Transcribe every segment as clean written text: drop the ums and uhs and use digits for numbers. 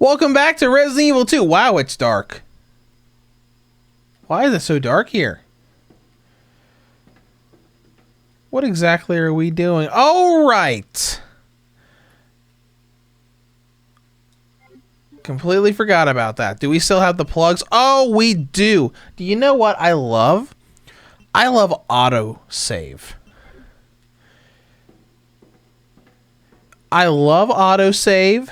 Welcome back to Resident Evil 2. Wow, it's dark. Why is it so dark here? What exactly are we doing? Oh, right. Completely forgot about that. Do we still have the plugs? Oh, we do. Do you know what I love? I love auto save. I love auto save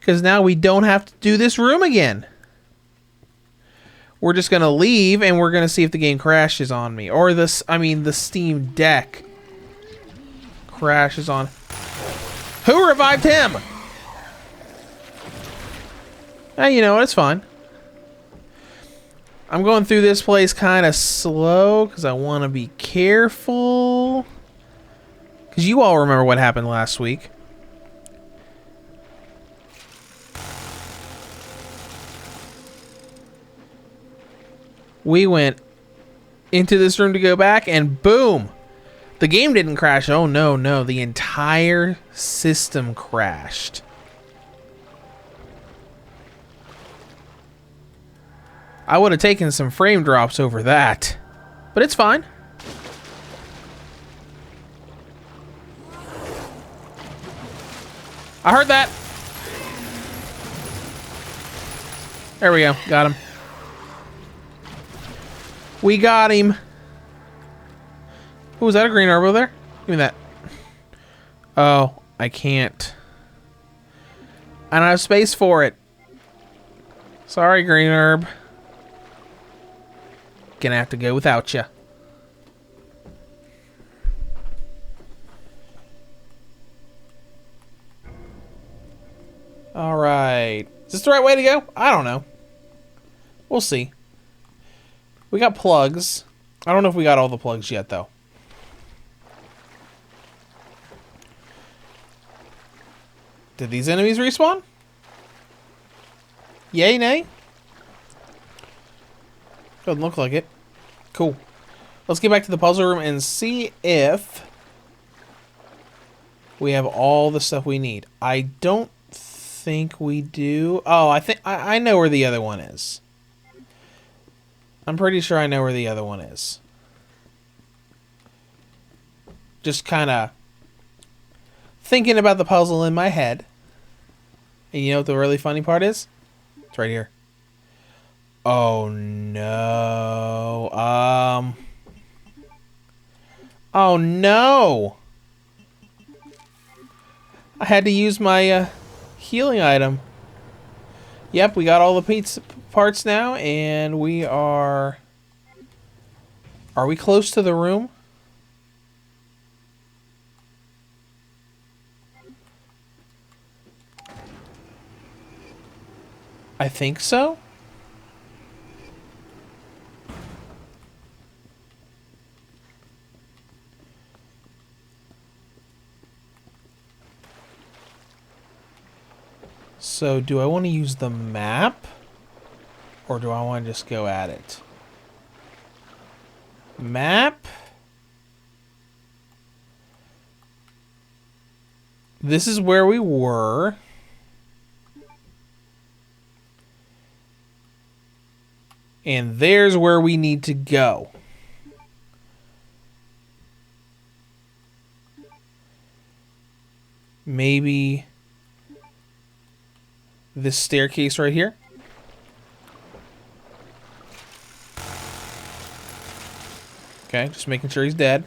because now we don't have to do this room again. We're just going to leave and we're going to see if the game crashes on me. Or this, I mean, the Steam Deck crashes on. Who revived him? You know what? It's fine. I'm going through this place kind of slow because I want to be careful. Because you all remember what happened last week. We went into this room to go back, and boom! The game didn't crash. Oh, no, no. The entire system crashed. I would have taken some frame drops over that. But it's fine. I heard that. There we go. Got him. We got him. Oh, was that a green herb over there? Give me that. Oh, I can't. I don't have space for it. Sorry, green herb. Gonna have to go without you. All right. Is this the right way to go? I don't know. We'll see. We got plugs. I don't know if we got all the plugs yet, though. Did these enemies respawn? Yay, nay? Doesn't look like it. Cool. Let's get back to the puzzle room and see if we have all the stuff we need. I don't think we do. Oh, I know where the other one is. I'm pretty sure I know where the other one is. Just kind of thinking about the puzzle in my head. And you know what the really funny part is? It's right here. Oh no. Oh no. I had to use my healing item. Yep, we got all the pizza parts now, and we are... Are we close to the room? I think so. So, do I want to use the map? Or do I want to just go at it? Map? This is where we were. And there's where we need to go. Maybe this staircase right here. Okay, just making sure he's dead.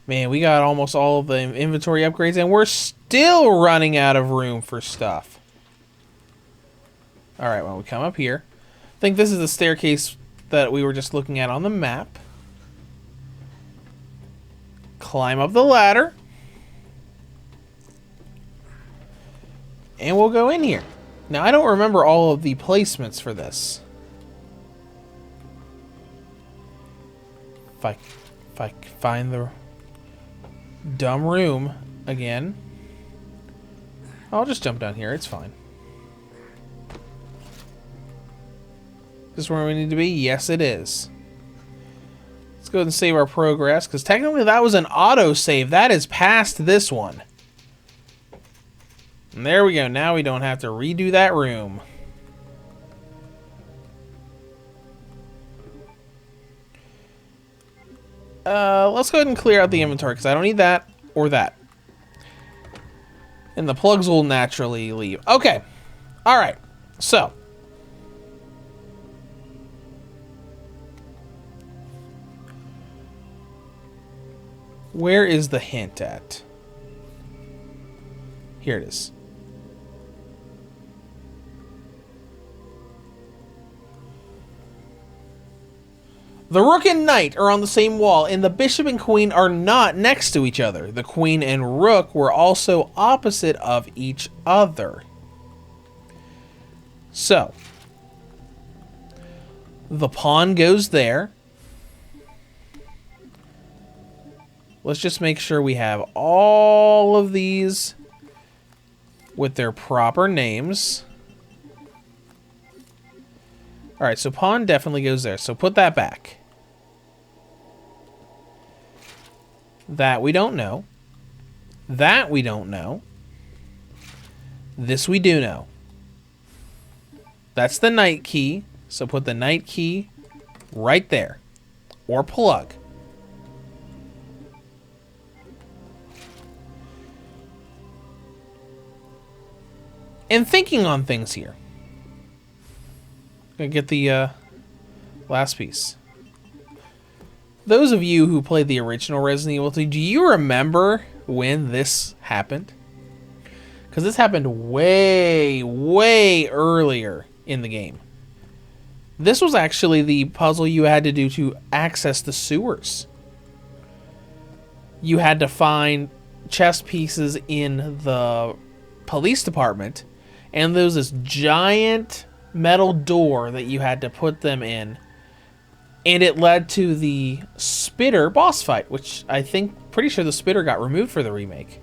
Man, we got almost all of the inventory upgrades, and we're still running out of room for stuff. Alright, well, we come up here. I think this is the staircase that we were just looking at on the map. Climb up the ladder. And we'll go in here. Now, I don't remember all of the placements for this. If I find the dumb room again, I'll just jump down here. It's fine. Is this where we need to be? Yes, it is. Let's go ahead and save our progress, because technically that was an auto-save. That is past this one. And there we go. Now we don't have to redo that room. Let's go ahead and clear out the inventory, because I don't need that or that. And the plugs will naturally leave. Okay. Alright. So. Where is the hint at? Here it is. The rook and knight are on the same wall, and the bishop and queen are not next to each other. The queen and rook were also opposite of each other. So, the pawn goes there. Let's just make sure we have all of these with their proper names. Alright, so pawn definitely goes there. So put that back. That we don't know. That we don't know. This we do know. That's the knight key. So put the knight key right there. Or plug. And thinking on things here. Gonna get the last piece. Those of you who played the original Resident Evil 2, do you remember when this happened? Because this happened way, way earlier in the game. This was actually the puzzle you had to do to access the sewers. You had to find chess pieces in the police department, and there was this giant metal door that you had to put them in, and it led to the Spitter boss fight, which I think, pretty sure the Spitter got removed for the remake.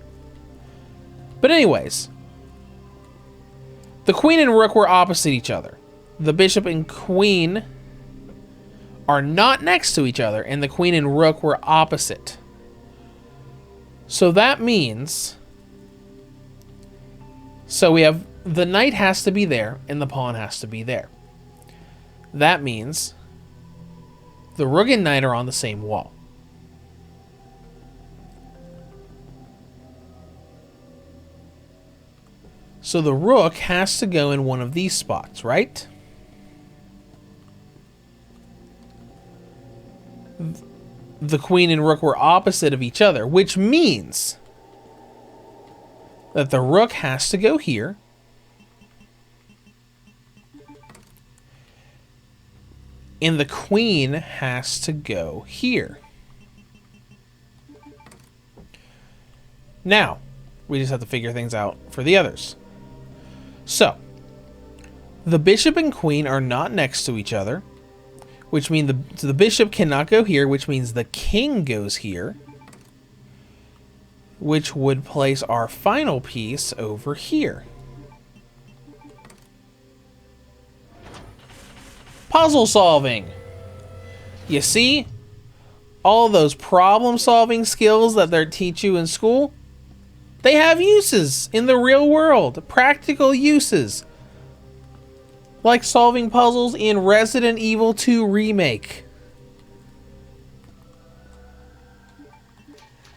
But anyways, the queen and rook were opposite each other. The bishop and queen are not next to each other, and the queen and rook were opposite. So that means, so we have the knight has to be there, and the pawn has to be there. That means the rook and knight are on the same wall. So the rook has to go in one of these spots, right? The queen and rook were opposite of each other, which means that the rook has to go here. And the queen has to go here. Now, we just have to figure things out for the others. So, the bishop and queen are not next to each other, which means the bishop cannot go here, which means the king goes here, which would place our final piece over here. Puzzle solving. You see? All those problem solving skills that they teach you in school, they have uses in the real world. Practical uses. Like solving puzzles in Resident Evil 2 Remake.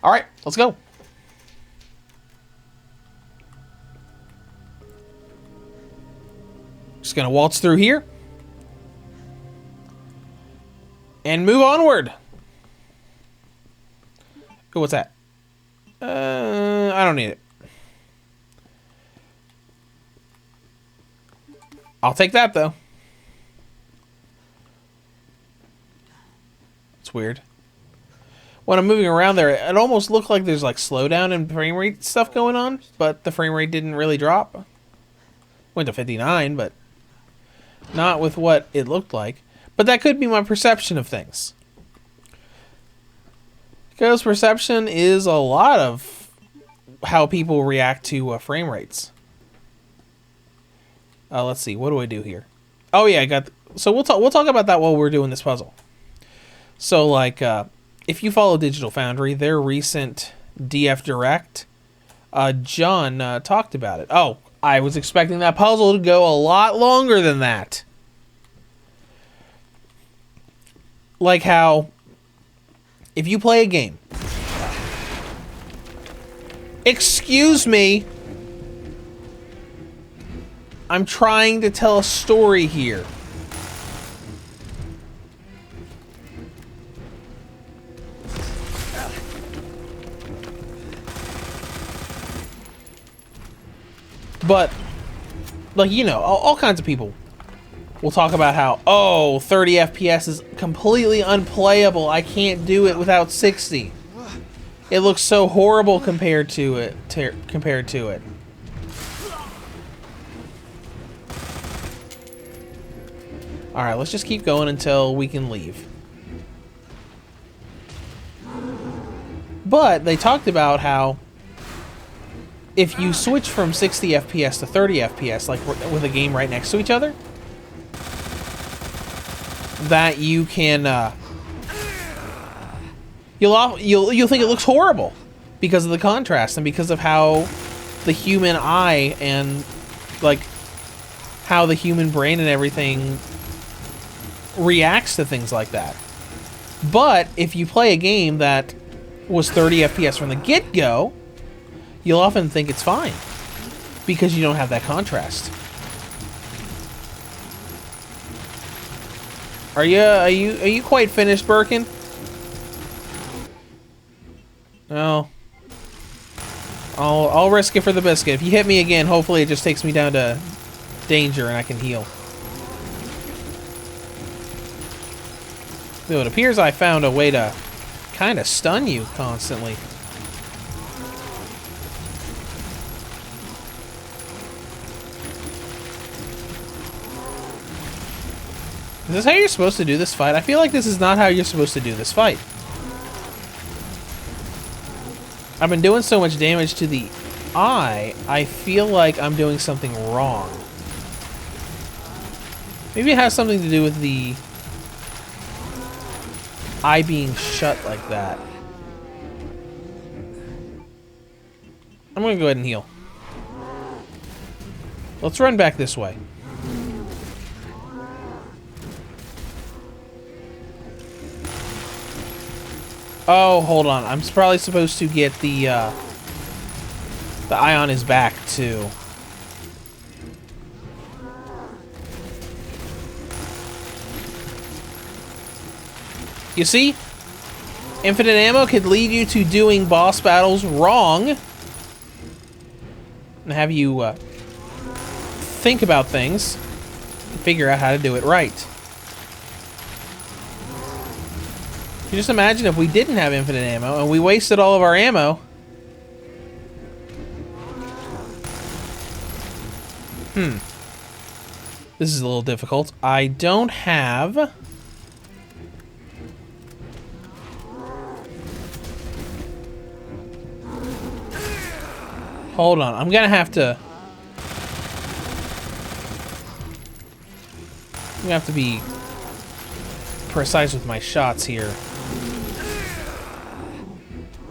Alright, let's go. Just gonna waltz through here. And move onward. Oh, what's that? I don't need it. I'll take that, though. It's weird. When I'm moving around there, it almost looked like there's like slowdown and frame rate stuff going on, but the frame rate didn't really drop. Went to 59, but not with what it looked like. But that could be my perception of things. Because perception is a lot of how people react to frame rates. Let's see, what do I do here? Oh yeah, I got. So we'll talk about that while we're doing this puzzle. So, like, if you follow Digital Foundry, their recent DF Direct, John talked about it. Oh, I was expecting that puzzle to go a lot longer than that. Like how, if you play a game... Excuse me! I'm trying to tell a story here. But, like, you know, all kinds of people will talk about how, oh, 30 FPS is completely unplayable. I can't do it without 60. It looks so horrible compared to it. Alright, let's just keep going until we can leave. But they talked about how if you switch from 60 FPS to 30 FPS, like with a game right next to each other, that you can, you'll think it looks horrible because of the contrast and because of how the human eye and, like, how the human brain and everything reacts to things like that. But if you play a game that was 30 FPS from the get-go, you'll often think it's fine because you don't have that contrast. Are you quite finished, Birkin? No. I'll risk it for the biscuit. If you hit me again, hopefully it just takes me down to danger and I can heal. So it appears I found a way to kind of stun you constantly. Is this how you're supposed to do this fight? I feel like this is not how you're supposed to do this fight. I've been doing so much damage to the eye, I feel like I'm doing something wrong. Maybe it has something to do with the eye being shut like that. I'm gonna go ahead and heal. Let's run back this way. Oh, hold on. I'm probably supposed to get the eye on his back, too. You see? Infinite ammo could lead you to doing boss battles wrong. And have you think about things and figure out how to do it right. You just imagine if we didn't have infinite ammo and we wasted all of our ammo. This is a little difficult. I don't have... Hold on, I'm gonna have to... I'm gonna have to be precise with my shots here.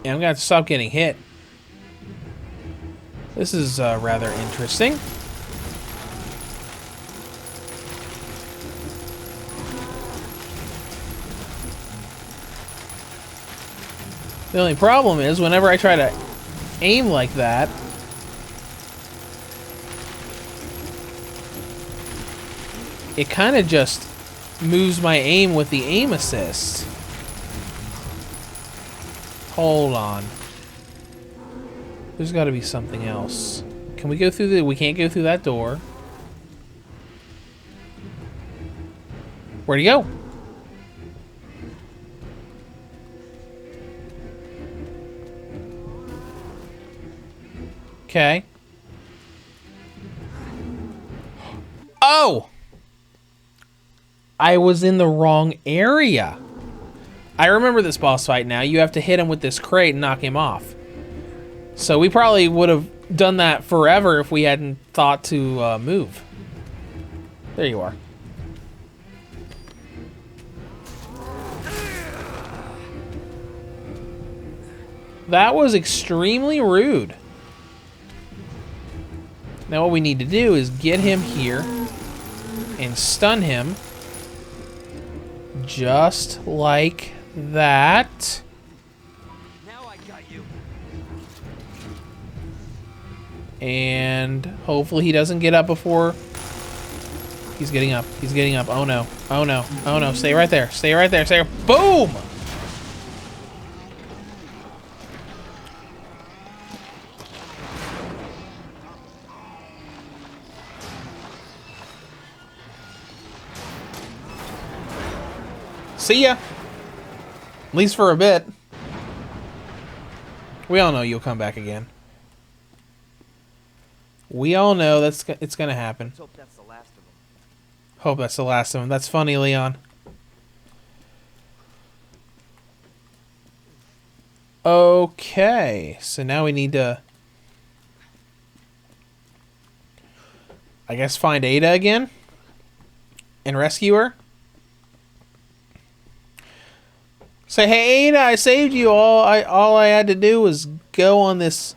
And I'm gonna have to stop getting hit. This is rather interesting. The only problem is whenever I try to aim like that, it kind of just moves my aim with the aim assist. Hold on. There's got to be something else. Can we go through the... We can't go through that door. Where'd he go? Okay. Oh! I was in the wrong area. I remember this boss fight now. You have to hit him with this crate and knock him off. So we probably would have done that forever if we hadn't thought to move. There you are. That was extremely rude. Now what we need to do is get him here and stun him. Just like that. Now I got you. And hopefully he doesn't get up before... He's getting up. He's getting up. Oh no. Oh no. Oh no. Stay right there. Stay right there. Stay. Boom! See ya! At least for a bit. We all know you'll come back again. We all know it's gonna happen. Let's hope that's the last of them. Hope that's the last of them. That's funny, Leon. Okay, so now we need to... I guess find Ada again? And rescue her? Say, hey Ada, I saved you. All I had to do was go on this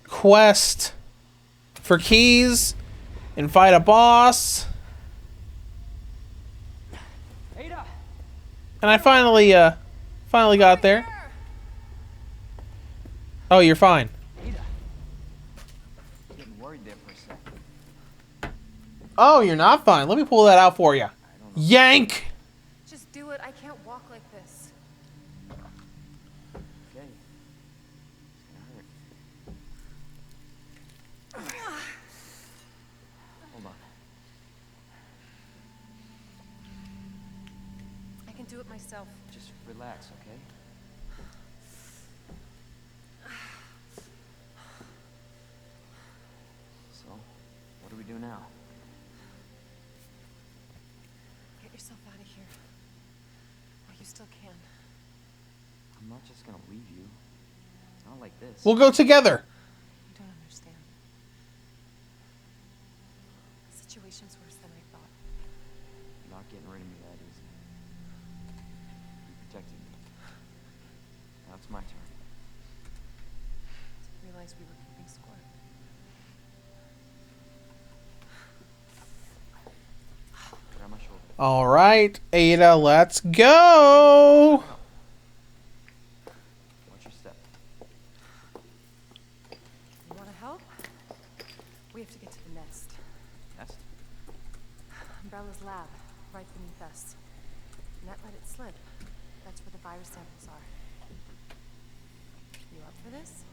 quest for keys and fight a boss. Ada! And I finally got there. Oh, you're fine. Ada! I'm getting worried there for a second. Oh, you're not fine. Let me pull that out for you. Yank! Just do it. I can't walk like this. Okay. It's gonna hurt. Hold on. I can do it myself. Just relax, okay? So, what do we do now? Get yourself out of here. While you still can. I'm not just gonna leave you. Not like this. We'll go together. You don't understand. The situation's worse than I thought. You're not getting rid of me that easy. You protected me. Now it's my turn. Didn't realize we were keeping score. Grab my shoulder. All right, Ada, let's go. Watch your step. You want to help? We have to get to the nest. Nest? Umbrella's lab, right beneath us. Net let it slip. That's where the virus samples are. You up for this?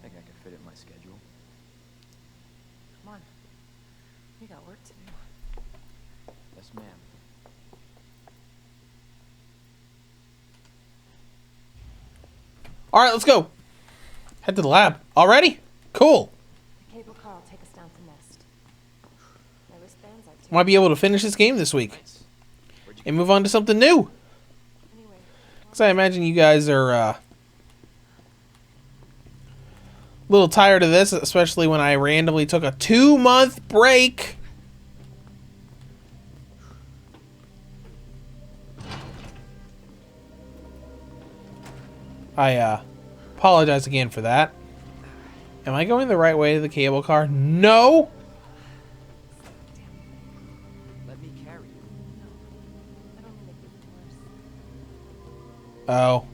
I think I could fit it in my schedule. Come on. We got work to do. Yes, ma'am. All right, let's go. Head to the lab. Already? Cool. The cable car will take us down to Nest. My wristbands are too. Might be able to finish this game this week Nice. Where'd you and move on to something new. Anyway, Because I imagine you guys are a little tired of this, especially when I randomly took a 2-month break. I apologize again for that. Am I going the right way to the cable car? No! Let me carry you. that'll only make it worse. Oh.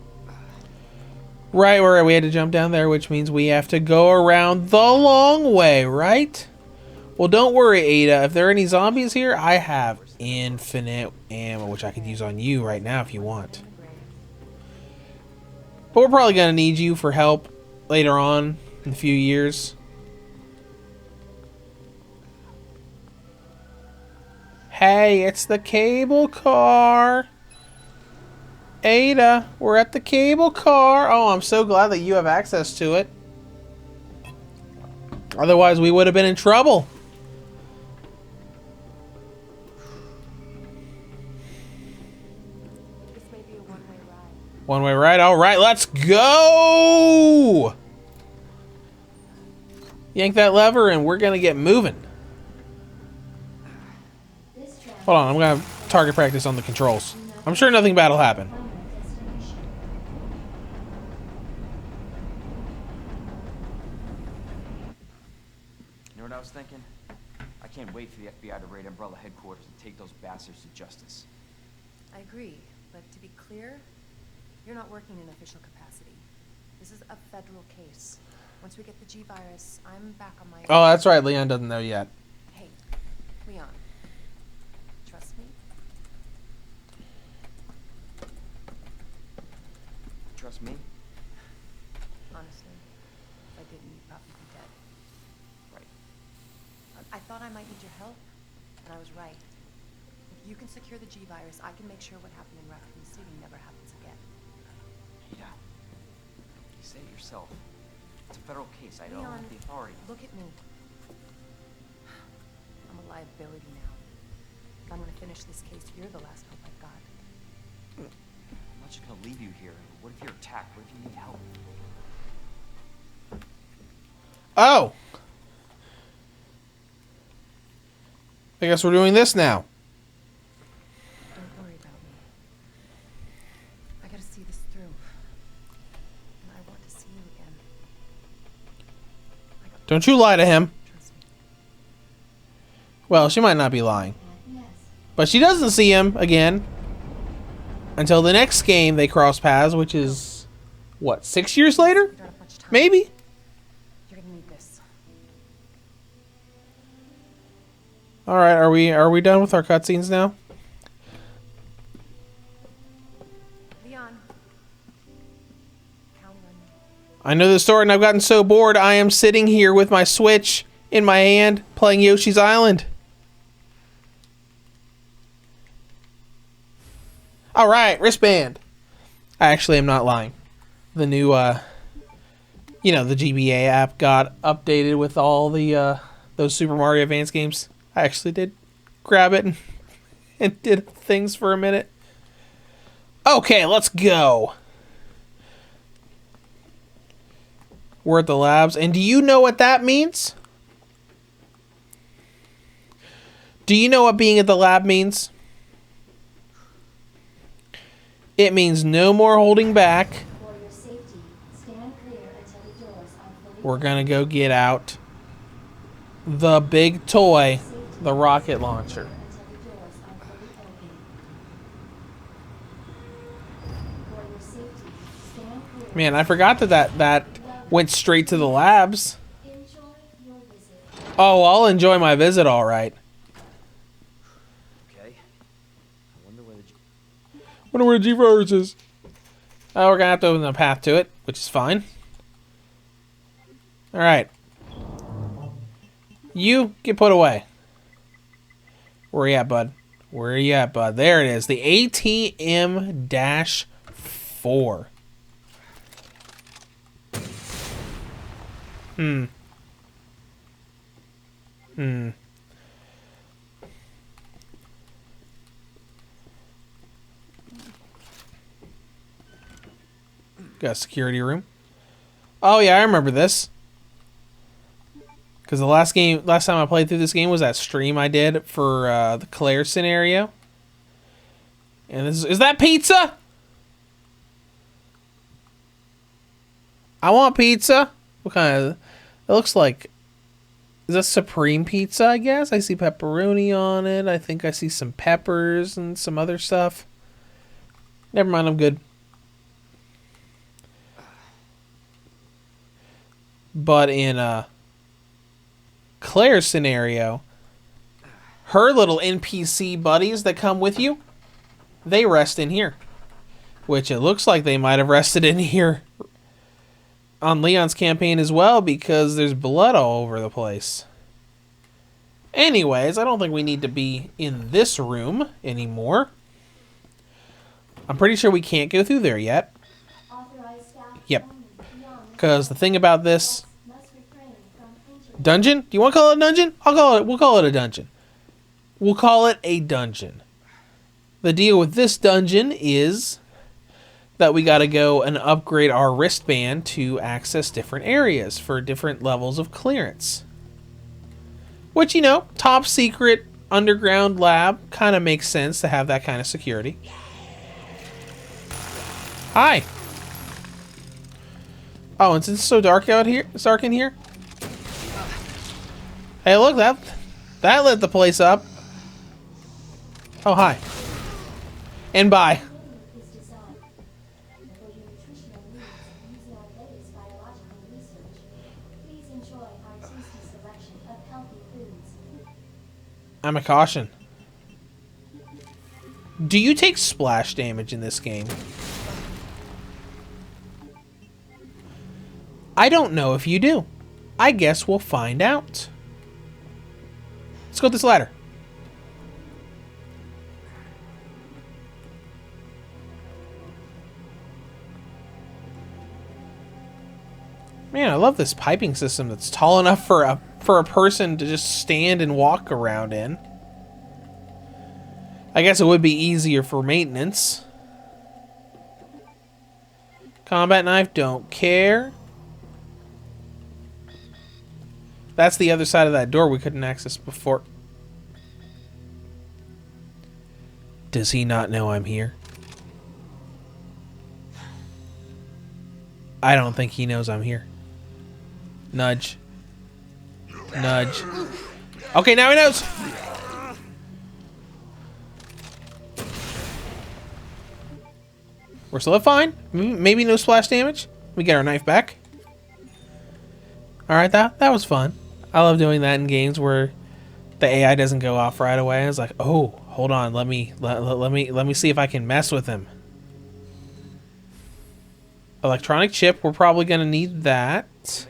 Right where we had to jump down there, which means we have to go around the long way, right? Well, don't worry, Ada. If there are any zombies here, I have infinite ammo, which I could use on you right now if you want. But we're probably going to need you for help later on in a few years. Hey, it's the cable car. Ada, we're at the cable car. Oh, I'm so glad that you have access to it. Otherwise, we would have been in trouble. This may be a one-way ride. One-way ride. All right, let's go. Yank that lever and we're going to get moving. Hold on, I'm going to target practice on the controls. I'm sure nothing bad will happen. can't wait for the FBI to raid Umbrella headquarters and take those bastards to justice. I agree, but to be clear, you're not working in official capacity. This is a federal case. Once we get the G-Virus, I'm back on my Oh, that's right. Leon doesn't know yet. Hey, Leon. Trust me? Trust me? Honestly, if I didn't, you'd probably be dead. Right. I thought I might need your help, and I was right. If you can secure the G-Virus, I can make sure what happened in Raccoon City never happens again. Ada, you say it yourself. It's a federal case. I don't Leon, have the authority. look at me. I'm a liability now. If I'm gonna finish this case, you're the last hope I've got. I'm not just gonna leave you here. What if you're attacked? What if you need help? Oh! I guess we're doing this now. Don't worry about me. I gotta see this through. And I want to see you again. Don't you lie to him. Trust me. Well, she might not be lying. But she doesn't see him again until the next game they cross paths, which is, what, 6 years later? We don't have much time. Maybe? You're gonna need this. Alright, are we done with our cutscenes now? Leon. Counting on you. I know the story and I've gotten so bored I am sitting here with my Switch in my hand playing Yoshi's Island. Alright, wristband. I actually am not lying. The new, the GBA app got updated with all the, those Super Mario Advance games. I actually did grab it and did things for a minute. Okay, let's go. We're at the labs. And do you know what that means? Do you know what being at the lab means? It means no more holding back. For your safety, stand clear until the doors are fully We're gonna go get out the big toy, the rocket launcher. until the doors are fully open. For your safety, stand clear. Man, I forgot that went straight to the labs. Enjoy your visit. Oh, I'll enjoy my visit all right. Okay. I wonder where the Wonder where G-Virus is. Oh, we're gonna have to open the path to it, which is fine. Alright. You get put away. Where you at, bud? Where you at, bud? There it is. The ATM-4. Got a security room. Oh yeah, I remember this. Because the last time I played through this game was that stream I did for the Claire scenario. And this is that pizza? I want pizza. What kind of? It looks like. Is that Supreme Pizza? I guess I see pepperoni on it. I think I see some peppers and some other stuff. Never mind, I'm good. But in Claire's scenario, her little NPC buddies that come with you, they rest in here. Which it looks like they might have rested in here on Leon's campaign as well, because there's blood all over the place. Anyways, I don't think we need to be in this room anymore. I'm pretty sure we can't go through there yet. Authorized staff Yep. only beyond Because the thing about this must refrain from entering. dungeon, do you want to call it a dungeon? We'll call it a dungeon. We'll call it a dungeon. The deal with this dungeon is that we got to go and upgrade our wristband to access different areas for different levels of clearance. Which, top secret underground lab kind of makes sense to have that kind of security. Hi. Oh, and since it's so dark out here, it's dark in here. Hey, look, That lit the place up. Oh, hi. And bye. Is designed for your nutritional needs using our latest biological research. Please enjoy our tasty selection of healthy foods. I'm a caution. Do you take splash damage in this game? I don't know if you do. I guess we'll find out. Let's go up this ladder. Man, I love this piping system that's tall enough for a person to just stand and walk around in. I guess it would be easier for maintenance. Combat knife, don't care. That's the other side of that door we couldn't access before. Does he not know I'm here? I don't think he knows I'm here. Nudge. Nudge. Okay, now he knows! We're still fine. Maybe no splash damage. We get our knife back. Alright, that was fun. I love doing that in games where the AI doesn't go off right away. It's like, oh, hold on, let me see if I can mess with him. Electronic chip, we're probably gonna need that.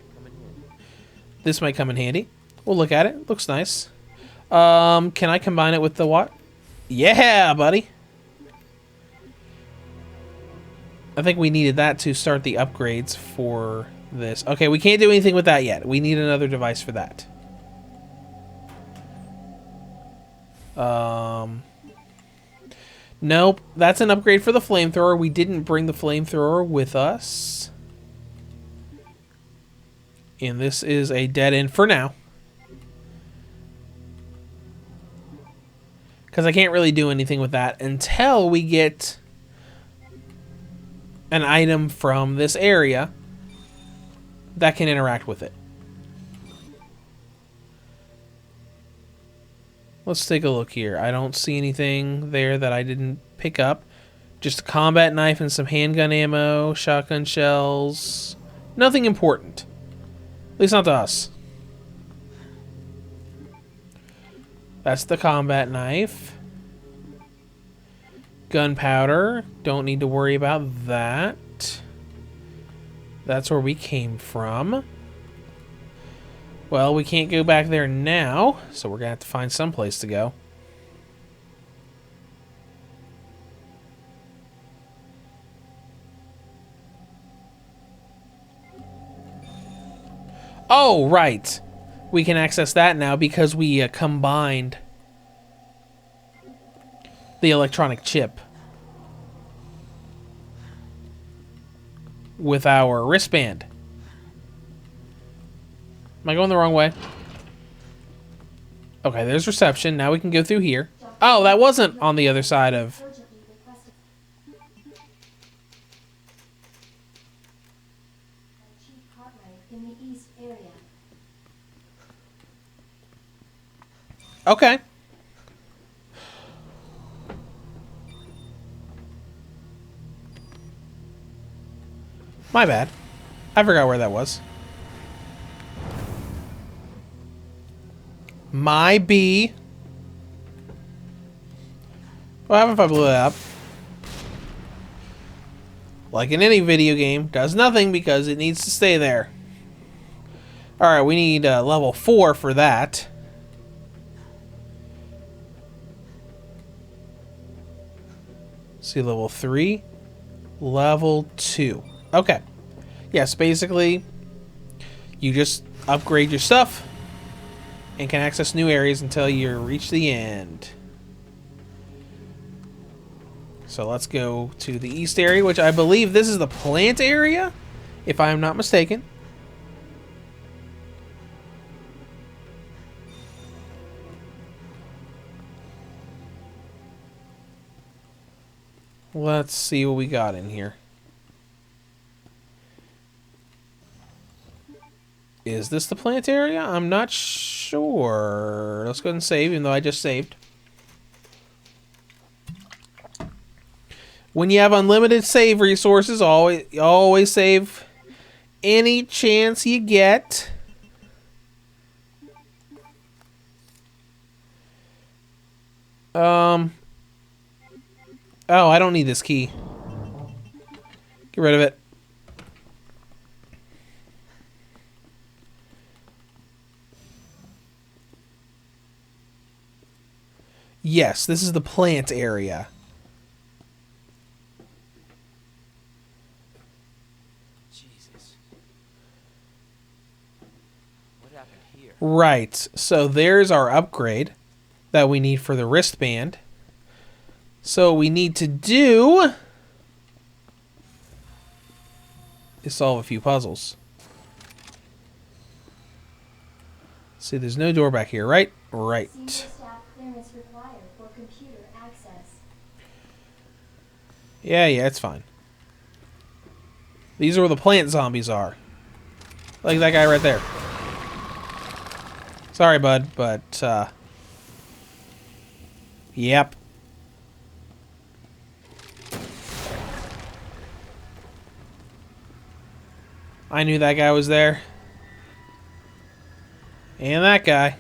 This might come in handy. We'll look at it. Looks nice. Can I combine it with the what? Yeah, buddy. I think we needed that to start the upgrades for this. Okay, we can't do anything with that yet. We need another device for that. Nope. That's an upgrade for the flamethrower. We didn't bring the flamethrower with us. And this is a dead end for now. Because I can't really do anything with that until we get an item from this area that can interact with it. Let's take a look here. I don't see anything there that I didn't pick up. Just a combat knife and some handgun ammo, shotgun shells. Nothing important. At least not to us. That's the combat knife. Gunpowder. Don't need to worry about that. That's where we came from. Well, we can't go back there now, so we're going to have to find some place to go. Oh, right. We can access that now because we combined the electronic chip with our wristband. Am I going the wrong way? Okay, there's reception. Now we can go through here. Oh, that wasn't on the other side of... Urgently requested. Chief Cartwright in the east area. Okay. My bad. I forgot where that was. My B. What happened if I blew it up? Like in any video game, does nothing because it needs to stay there. Alright, we need level 4 for that. See, level 3. Level 2. Okay. Yes, basically, you just upgrade your stuff and can access new areas until you reach the end. So let's go to the east area, which I believe this is the plant area, if I'm not mistaken. Let's see what we got in here. Is this the plant area? I'm not sure. Let's go ahead and save, even though I just saved. When you have unlimited save resources, always save any chance you get. Oh, I don't need this key. Get rid of it. Yes, this is the plant area. Jesus. What happened here? Right, so there's our upgrade that we need for the wristband. So what we need to do is solve a few puzzles. See, there's no door back here, right? Right. Senior staff clearance required for computer access. Yeah, it's fine. These are where the plant zombies are. Like that guy right there. Sorry, bud, but, yep. I knew that guy was there. And that guy.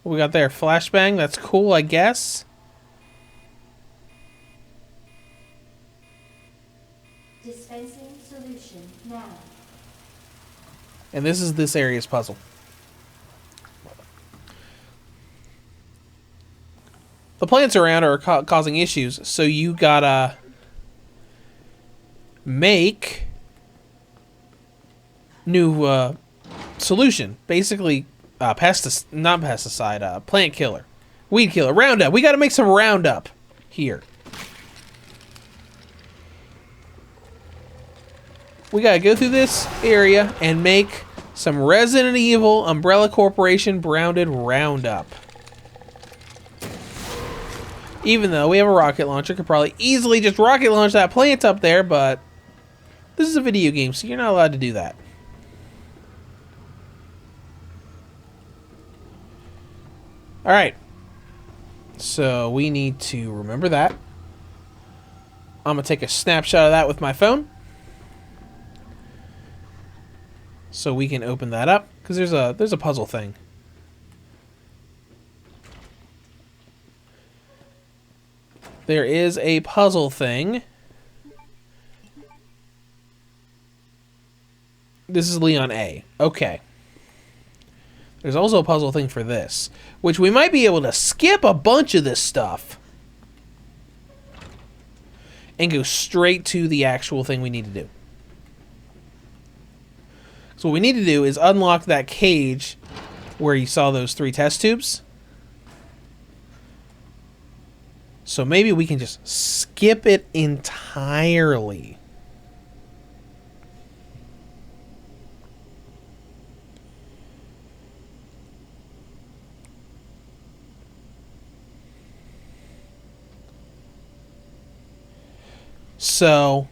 What we got there? Flashbang? That's cool, I guess. Dispensing solution now. And this is this area's puzzle. The plants around are causing issues, so you gotta make new solution. Basically, not pesticide, plant killer, weed killer, Roundup. We gotta make some Roundup here. We gotta go through this area and make some Resident Evil Umbrella Corporation branded Roundup. Even though we have a rocket launcher, could probably easily just rocket launch that plant up there, but this is a video game, so you're not allowed to do that. Alright. So we need to remember that. I'm going to take a snapshot of that with my phone. So we can open that up, because there's a puzzle thing. There is a puzzle thing. This is Leon A. Okay. There's also a puzzle thing for this, which we might be able to skip a bunch of this stuff and go straight to the actual thing we need to do. So what we need to do is unlock that cage where you saw those 3 test tubes. So maybe we can just skip it entirely. So,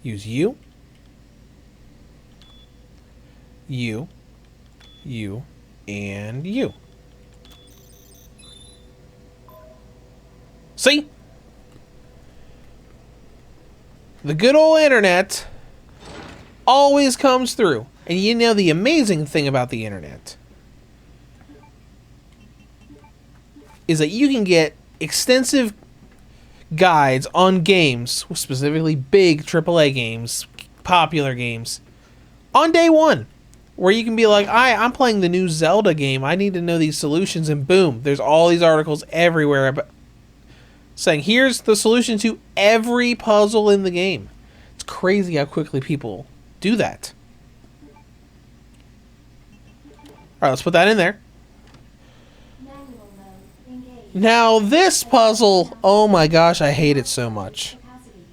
use you, and you. See? The good old internet always comes through. And you know the amazing thing about the internet is that you can get extensive guides on games, specifically big AAA games, popular games, on day one. Where you can be like, I'm playing the new Zelda game. I need to know these solutions. And boom, there's all these articles everywhere about saying, here's the solution to every puzzle in the game. It's crazy how quickly people do that. Alright, let's put that in there. Manual mode engaged. Now this puzzle, oh my gosh, I hate it so much. Capacity.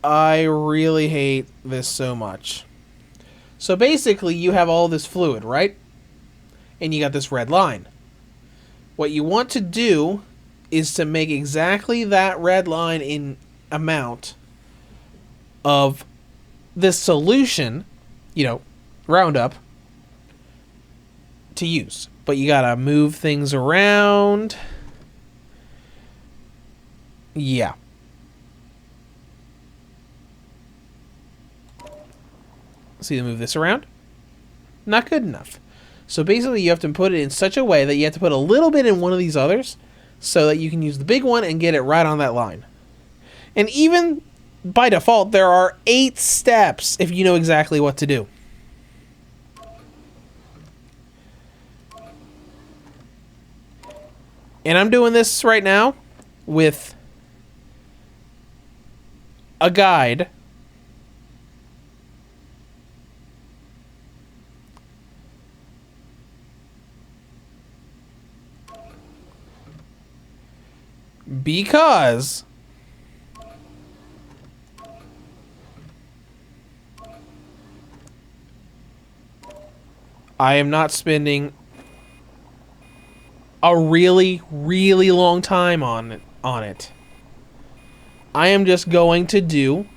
I really hate this so much. So basically, you have all this fluid, right? And you got this red line. What you want to do is to make exactly that red line in amount of this solution, Roundup, to use. But you gotta move things around. Yeah. See, to move this around? Not good enough. So basically you have to put it in such a way that you have to put a little bit in one of these others so that you can use the big one and get it right on that line. And even by default, there are 8 steps if you know exactly what to do. And I'm doing this right now with a guide. Because I am not spending a really, really long time on it. I am just going to do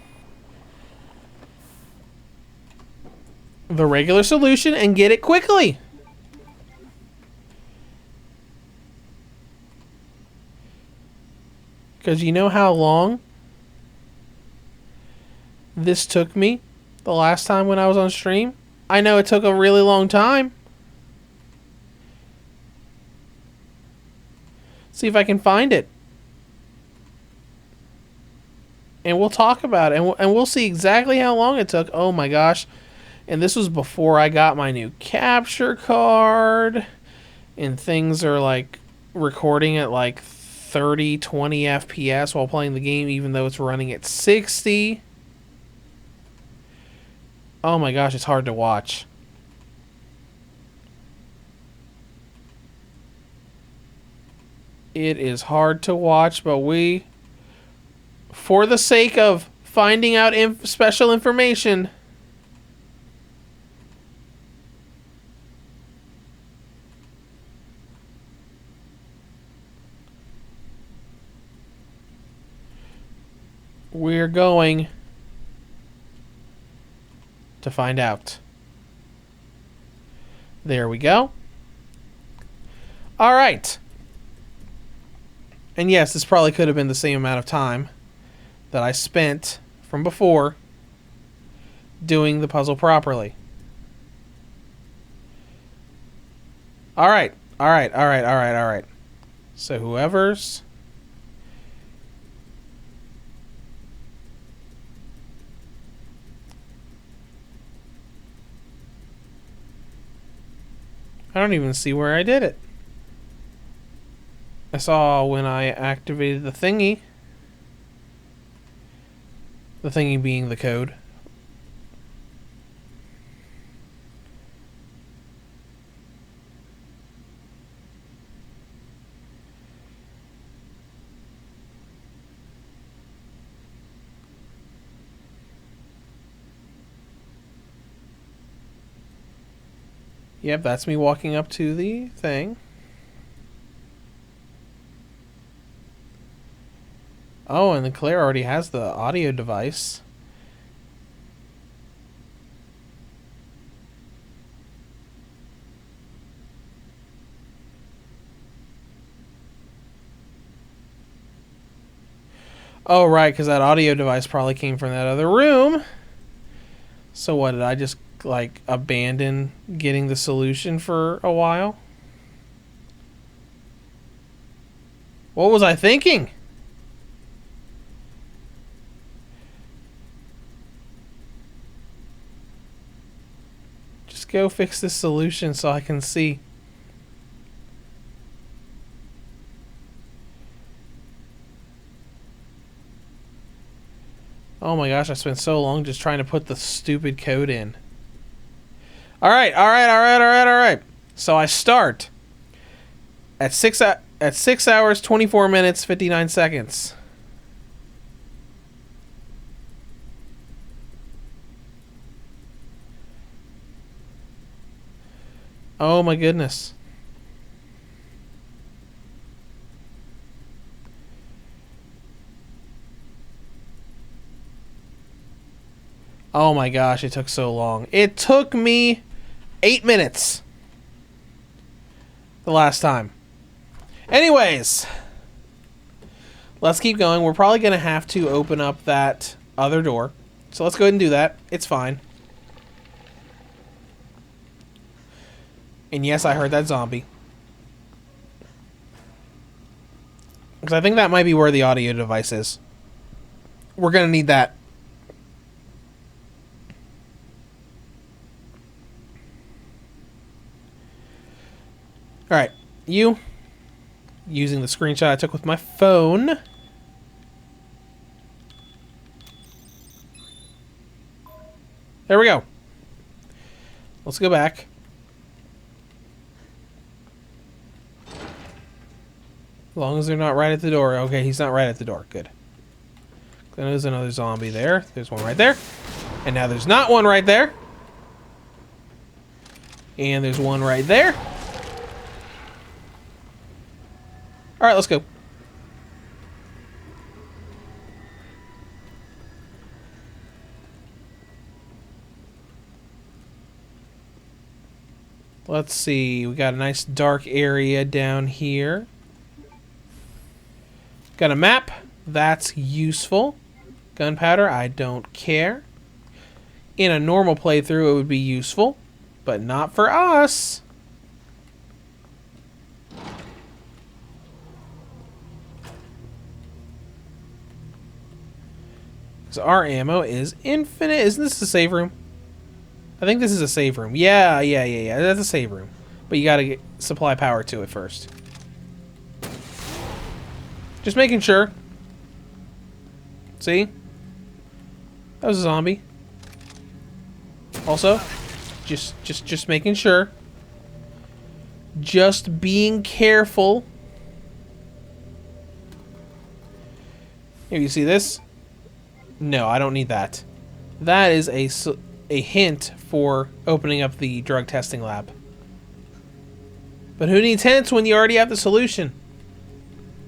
the regular solution and get it quickly. Because you know how long this took me the last time when I was on stream? I know it took a really long time. See if I can find it. And we'll talk about it. And we'll see exactly how long it took. Oh my gosh. And this was before I got my new capture card. And things are like recording at like 30, 20 FPS while playing the game, even though it's running at 60. Oh my gosh, it's hard to watch. It is hard to watch, but we, for the sake of finding out special information, we're going to find out. There we go. All right. And yes, this probably could have been the same amount of time that I spent from before doing the puzzle properly. All right. All right. All right. All right. All right. So whoever's... I don't even see where I did it. I saw when I activated the thingy. The thingy being the code. Yep, that's me walking up to the thing. Oh, and the Claire already has the audio device. Oh, right, because that audio device probably came from that other room. So what, did I just, like, abandon getting the solution for a while? What was I thinking? Just go fix this solution so I can see. Oh my gosh, I spent so long just trying to put the stupid code in. Alright, alright, alright, alright, alright. So I start at 6 hours, 24 minutes, 59 seconds. Oh my goodness. Oh my gosh, it took so long. It took me 8 minutes. The last time. Anyways. Let's keep going. We're probably going to have to open up that other door. So let's go ahead and do that. It's fine. And yes, I heard that zombie. Because I think that might be where the audio device is. We're going to need that. Alright. You. Using the screenshot I took with my phone. There we go. Let's go back. As long as they're not right at the door. Okay, he's not right at the door. Good. There's another zombie there. There's one right there. And now there's not one right there. And there's one right there. Alright, let's go. Let's see. We got a nice dark area down here. Got a map. That's useful. Gunpowder, I don't care. In a normal playthrough, it would be useful. But not for us. Because our ammo is infinite. Isn't this a save room? I think this is a save room. Yeah. That's a save room. But you gotta supply power to it first. Just making sure. See? That was a zombie. Also, just making sure. Just being careful. Here, you see this? No, I don't need that. That is a hint for opening up the drug testing lab. But who needs hints when you already have the solution?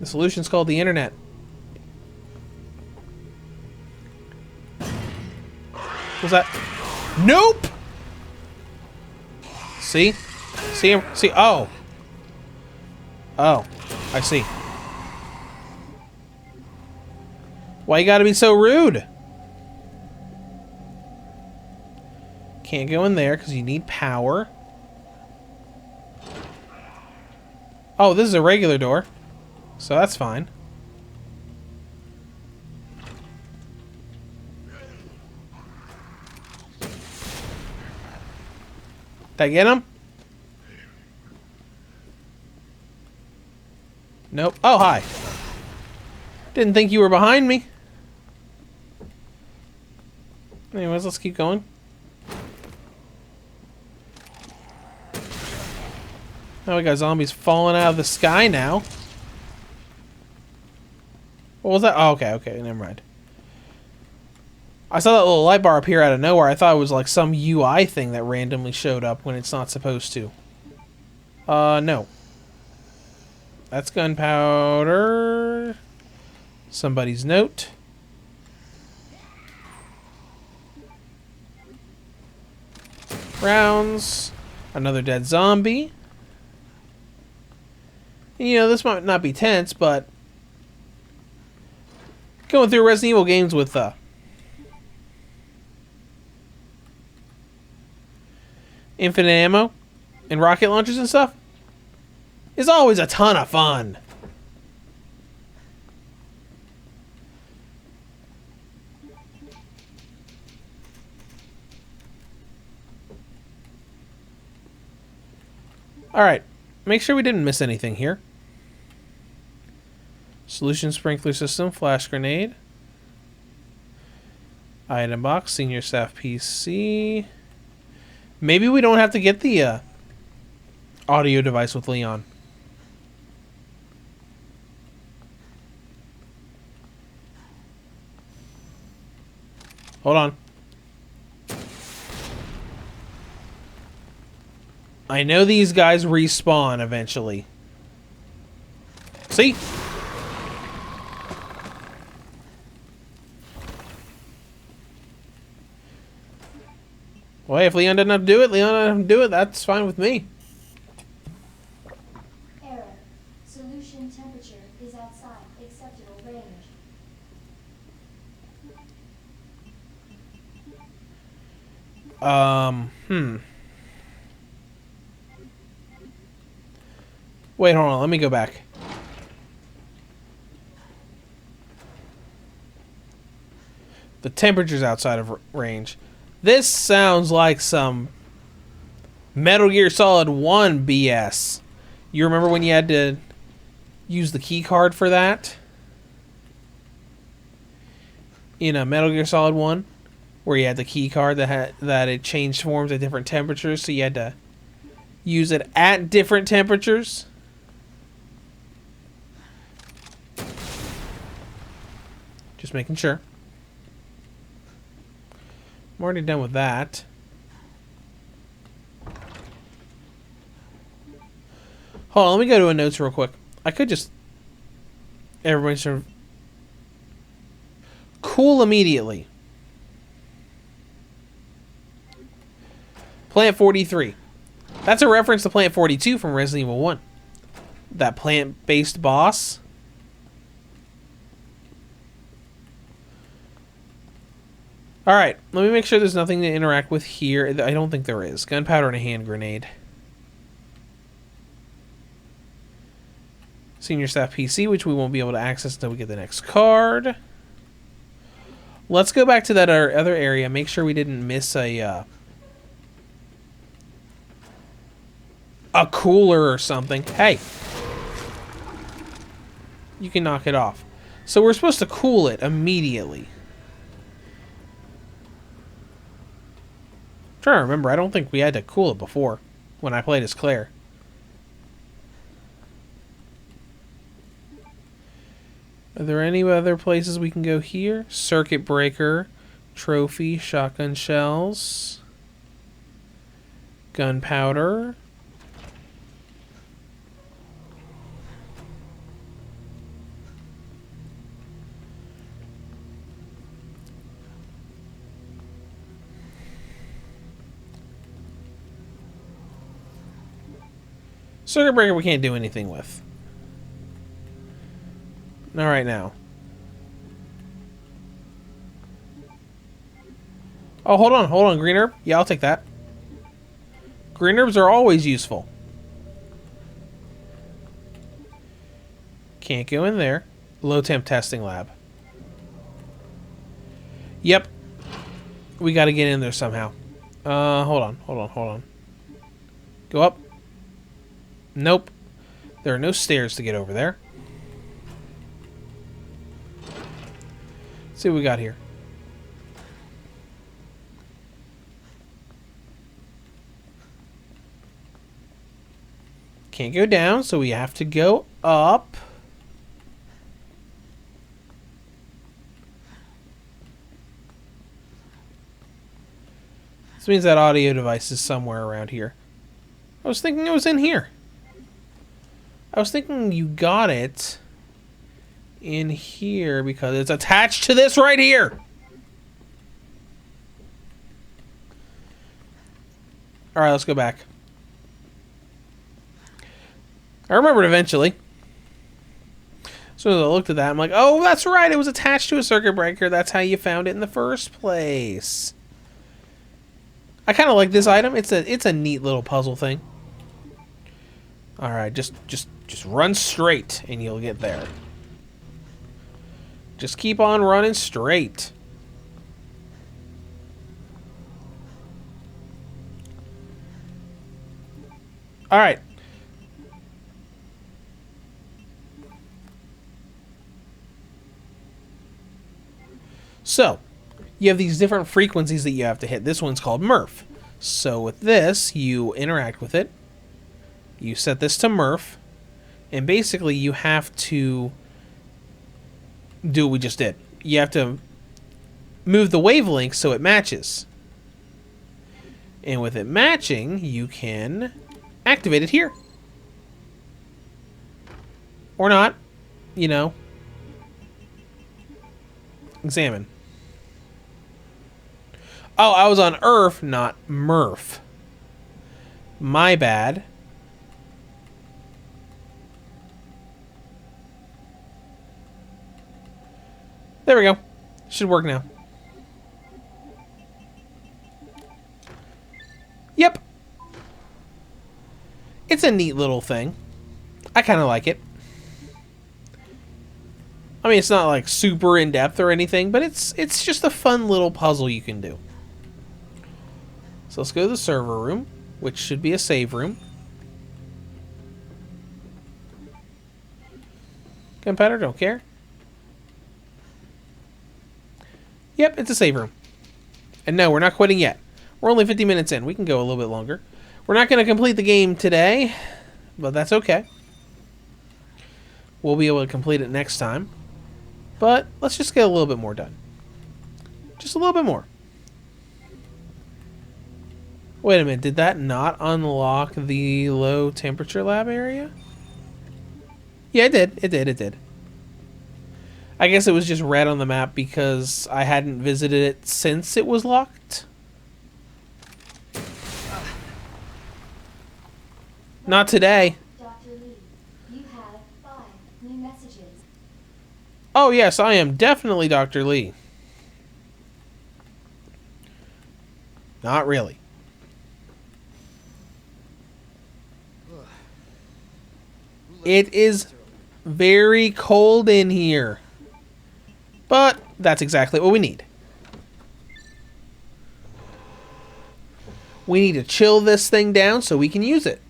The solution's called the internet. What's that? Nope! See? See him? See? Oh. Oh. I see. Why you gotta be so rude? Can't go in there because you need power. Oh, this is a regular door. So that's fine. Did I get him? Nope. Oh, hi. Didn't think you were behind me. Anyways, let's keep going. Oh, we got zombies falling out of the sky now. What was that? Oh, okay, never mind. I saw that little light bar appear out of nowhere. I thought it was like some UI thing that randomly showed up when it's not supposed to. No. That's gunpowder. Somebody's note. Rounds. Another dead zombie. You know, this might not be tense, but going through Resident Evil games with infinite ammo and rocket launchers and stuff is always a ton of fun. Alright. Make sure we didn't miss anything here. Solution sprinkler system, flash grenade. Item box, senior staff PC. Maybe we don't have to get the audio device with Leon. Hold on. I know these guys respawn eventually. See? Well, hey, if Leon doesn't have to do it, Leon doesn't have to do it. That's fine with me. Error. Solution temperature is outside acceptable range. Wait, hold on. Let me go back. The temperature's outside of range. This sounds like some Metal Gear Solid 1 BS. You remember when you had to use the key card for that? In a Metal Gear Solid 1, where you had the key card that it changed forms at different temperatures, so you had to use it at different temperatures. Just making sure. I'm already done with that. Hold on, let me go to a notes real quick. I could just... Everybody sort of... Cool immediately. Plant 43. That's a reference to Plant 42 from Resident Evil 1. That plant-based boss. Alright, let me make sure there's nothing to interact with here. I don't think there is. Gunpowder and a hand grenade. Senior staff PC, which we won't be able to access until we get the next card. Let's go back to that other area. Make sure we didn't miss a cooler or something. Hey! You can knock it off. So we're supposed to cool it immediately. I'm trying to remember, I don't think we had to cool it before when I played as Claire. Are there any other places we can go here? Circuit breaker, trophy, shotgun shells, gunpowder. Circuit breaker we can't do anything with. Not right now. Oh, hold on, green herb? Yeah, I'll take that. Green herbs are always useful. Can't go in there. Low temp testing lab. Yep. We gotta get in there somehow. Hold on. Go up. Nope. There are no stairs to get over there. Let's see what we got here. Can't go down, so we have to go up. This means that audio device is somewhere around here. I was thinking it was in here. I was thinking you got it in here because it's attached to this right here. Alright, let's go back. I remembered eventually. As soon as I looked at that, I'm like, oh, that's right. It was attached to a circuit breaker. That's how you found it in the first place. I kind of like this item. It's a neat little puzzle thing. All right, just run straight and you'll get there. Just keep on running straight. All right. So, you have these different frequencies that you have to hit. This one's called Murph. So with this, you interact with it. You set this to Murph. And basically, you have to do what we just did. You have to move the wavelength so it matches. And with it matching, you can activate it here. Or not. You know. Examine. Oh, I was on Earth, not Murph. My bad. There we go. Should work now. Yep. It's a neat little thing. I kind of like it. I mean, it's not like super in-depth or anything, but it's just a fun little puzzle you can do. So let's go to the server room, which should be a save room. Gunpowder, don't care. Yep, it's a save room. And no, we're not quitting yet. We're only 50 minutes in. We can go a little bit longer. We're not going to complete the game today, but that's okay. We'll be able to complete it next time. But let's just get a little bit more done. Just a little bit more. Wait a minute, did that not unlock the low temperature lab area? Yeah, it did. It did. I guess it was just red on the map because I hadn't visited it since it was locked. Not today. Dr. Lee, you have 5 new messages. Oh yes, I am definitely Dr. Lee. Not really. It is very cold in here. But that's exactly what we need. We need to chill this thing down so we can use it.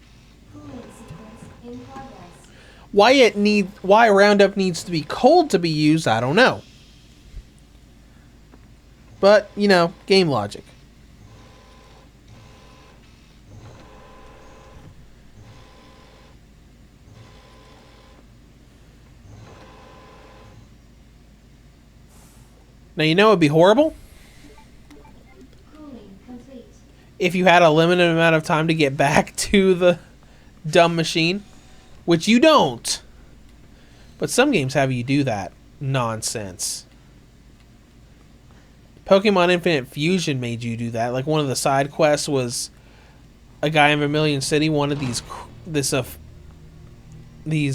Cooling sequence in progress. Why Roundup needs to be cold to be used, I don't know. But, you know, game logic. Now, you know it would be horrible Cooling complete. if you had a limited amount of time to get back to the dumb machine, which you don't. But some games have you do that nonsense. Pokemon Infinite Fusion made you do that. Like, one of the side quests was a guy in Vermilion City wanted these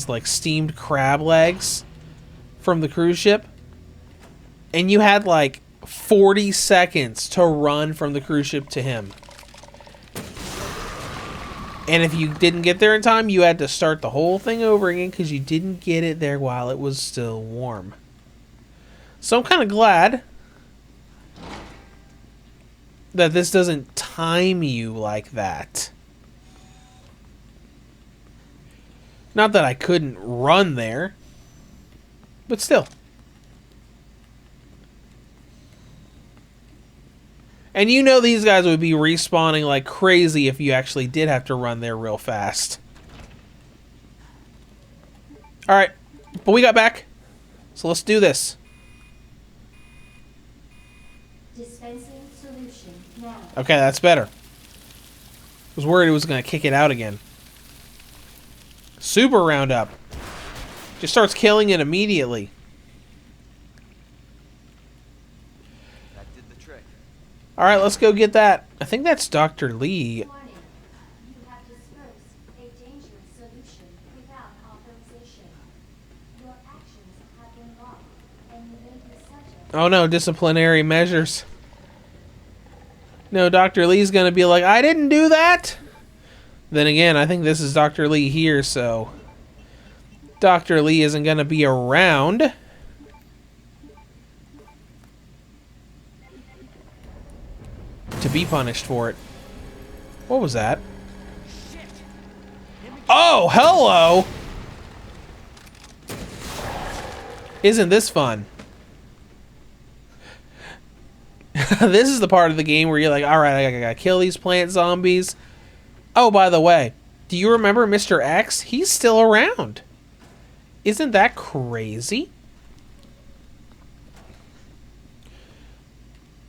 like steamed crab legs from the cruise ship. And you had like 40 seconds to run from the cruise ship to him. And if you didn't get there in time, you had to start the whole thing over again because you didn't get it there while it was still warm. So I'm kind of glad that this doesn't time you like that. Not that I couldn't run there, but still. And you know these guys would be respawning like crazy if you actually did have to run there real fast. Alright, but we got back. So let's do this. Dispensing solution now. Okay, that's better. I was worried it was going to kick it out again. Super Roundup. Just starts killing it immediately. That did the trick. Alright, let's go get that. I think that's Dr. Lee. Warning. You have dispersed a dangerous solution without authorization. Your actions have been logged, and you may be subject. Oh no, disciplinary measures. No, Dr. Lee's gonna be like, I didn't do that! Then again, I think this is Dr. Lee here, so Dr. Lee isn't gonna be around. To be punished for it. What was that? Oh, hello! Isn't this fun? This is the part of the game where you're like, alright, I gotta kill these plant zombies. Oh, by the way, do you remember Mr. X? He's still around. Isn't that crazy?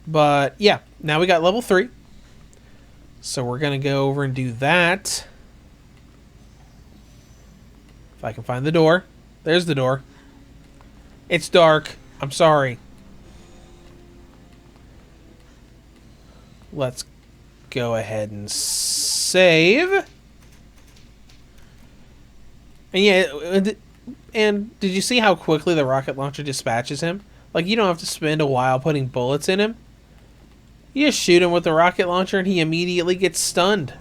But, yeah, now we got level 3. So we're gonna go over and do that. If I can find the door. There's the door. It's dark. I'm sorry. Let's go ahead and save. And yeah, and did you see how quickly the rocket launcher dispatches him? Like, you don't have to spend a while putting bullets in him. You just shoot him with the rocket launcher and he immediately gets stunned.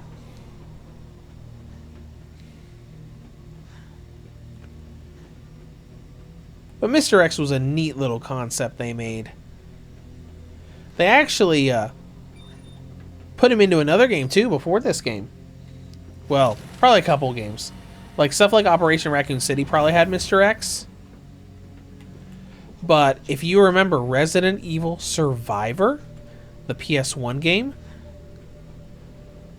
But Mr. X was a neat little concept they made. They actually put him into another game too before this game. Well, probably a couple games. Like stuff like Operation Raccoon City probably had Mr. X. But if you remember Resident Evil Survivor, the PS1 game,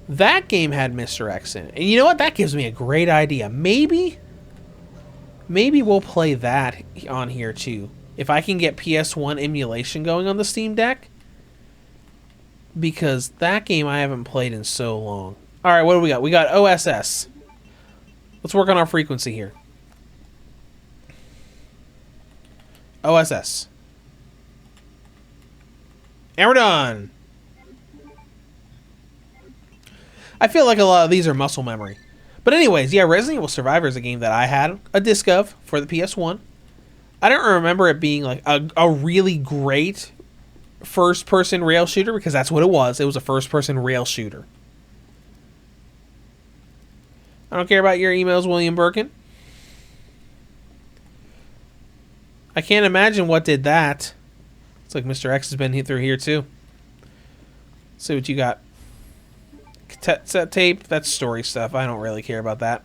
that game had Mr. X in it. And you know what? That gives me a great idea. Maybe we'll play that on here too. If I can get PS1 emulation going on the Steam Deck. Because that game I haven't played in so long. Alright, what do we got? We got OSS. Let's work on our frequency here. OSS. And we're done. I feel like a lot of these are muscle memory. But anyways, yeah, Resident Evil Survivor is a game that I had a disc of for the PS1. I don't remember it being like a really great first-person rail shooter, because that's what it was. It was a first-person rail shooter. I don't care about your emails, William Birkin. I can't imagine what did that. It's like Mr. X has been through here too. Let's see what you got. Cassette tape, that's story stuff. I don't really care about that.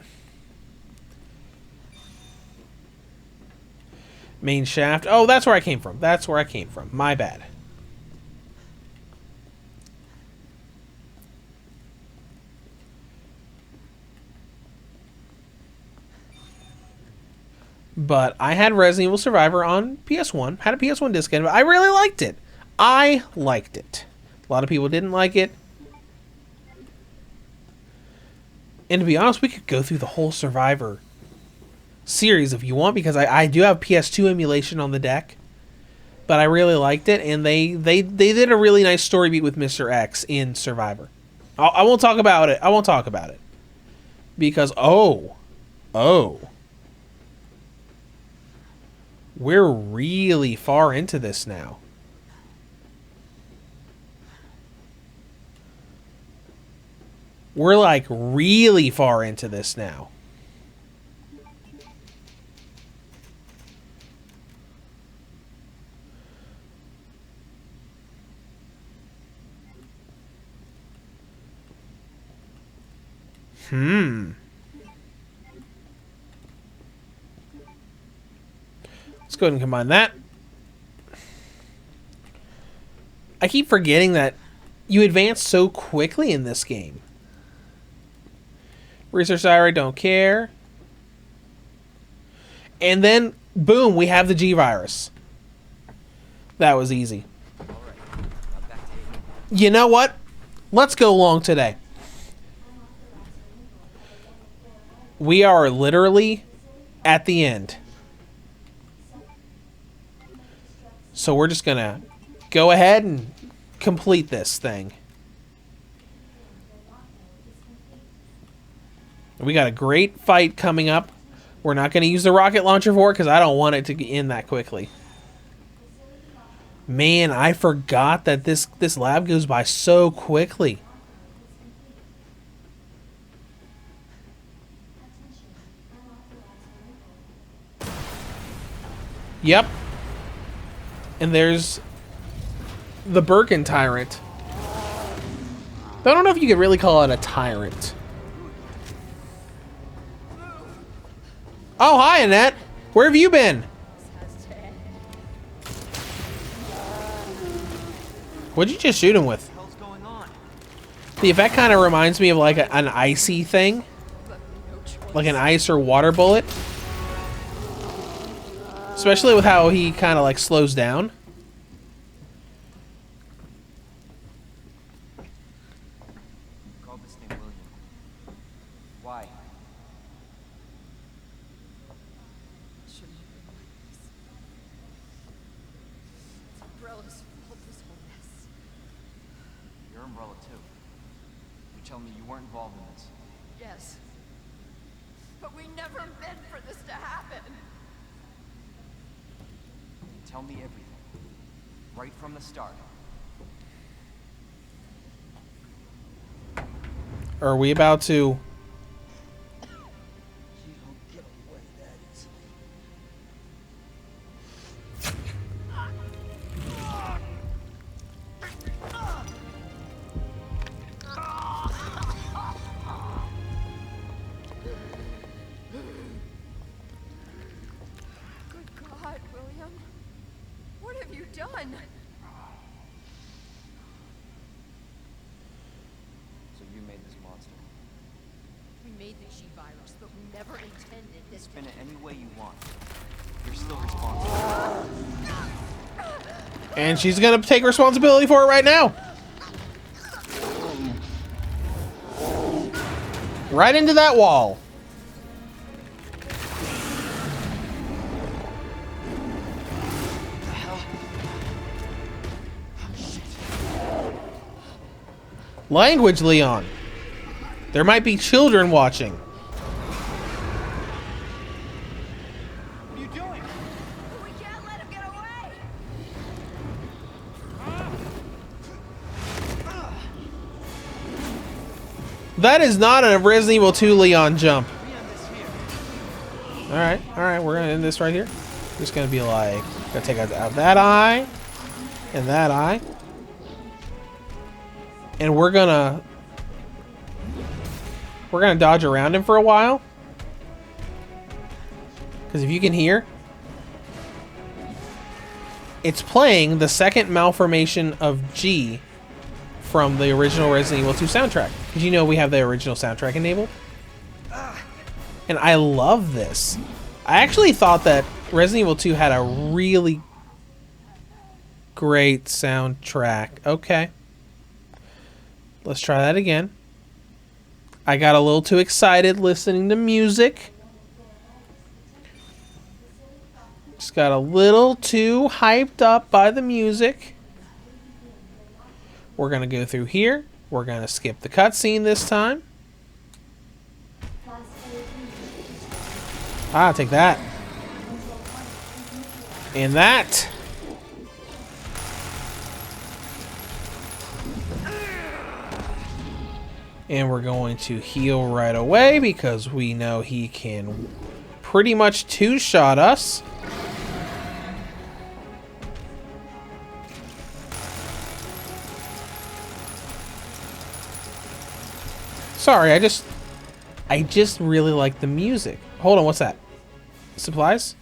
Main shaft. Oh, that's where I came from. That's where I came from. My bad. But I had Resident Evil Survivor on PS1. Had a PS1 disc in it, but I really liked it. I liked it. A lot of people didn't like it. And to be honest, we could go through the whole Survivor series if you want, because I do have PS2 emulation on the deck. But I really liked it, and they did a really nice story beat with Mr. X in Survivor. I won't talk about it. I won't talk about it. Because, we're really far into this now. We're like really far into this now. Let's go ahead and combine that. I keep forgetting that you advance so quickly in this game. Research diary, don't care. And then, boom, we have the G-Virus. That was easy. You know what? Let's go long today. We are literally at the end. So we're just going to go ahead and complete this thing. We got a great fight coming up. We're not going to use the rocket launcher for it because I don't want it to end that quickly. Man, I forgot that this lab goes by so quickly. Yep. And there's the Birkin Tyrant. I don't know if you could really call it a tyrant. Oh, hi, Annette. Where have you been? What'd you just shoot him with? What the hell's going on? The effect kind of reminds me of like an icy thing. Like an ice or water bullet. Especially with how he kind of like slows down. Call this thing William. Why? Umbrella's fault, this whole mess. Your Umbrella too. You tell me you weren't involved in this. Yes. But we never meant for this to happen. Tell me everything. Right from the start. Are we about to... You don't get away that easily. Good God, William. What have you done? So you made this monster. We made the G-Virus, but we never intended this. Spin it any way you want. You're still responsible. And she's gonna take responsibility for it right now. Right into that wall. Language, Leon. There might be children watching. What are you doing? We can't let him get away! That is not a Resident Evil 2 Leon jump. We end this here. Alright, we're gonna end this right here. Just gonna be like, gonna take out that eye, and that eye. And we're gonna dodge around him for a while. Because if you can hear, it's playing the second malformation of G from the original Resident Evil 2 soundtrack. Did you know we have the original soundtrack enabled? And I love this. I actually thought that Resident Evil 2 had a really great soundtrack. Okay. Let's try that again. I got a little too excited listening to music. Just got a little too hyped up by the music. We're going to go through here. We're going to skip the cutscene this time. Ah, take that. And that. And we're going to heal right away because we know he can pretty much two-shot us. Sorry, I just really like the music. Hold on, what's that? Supplies?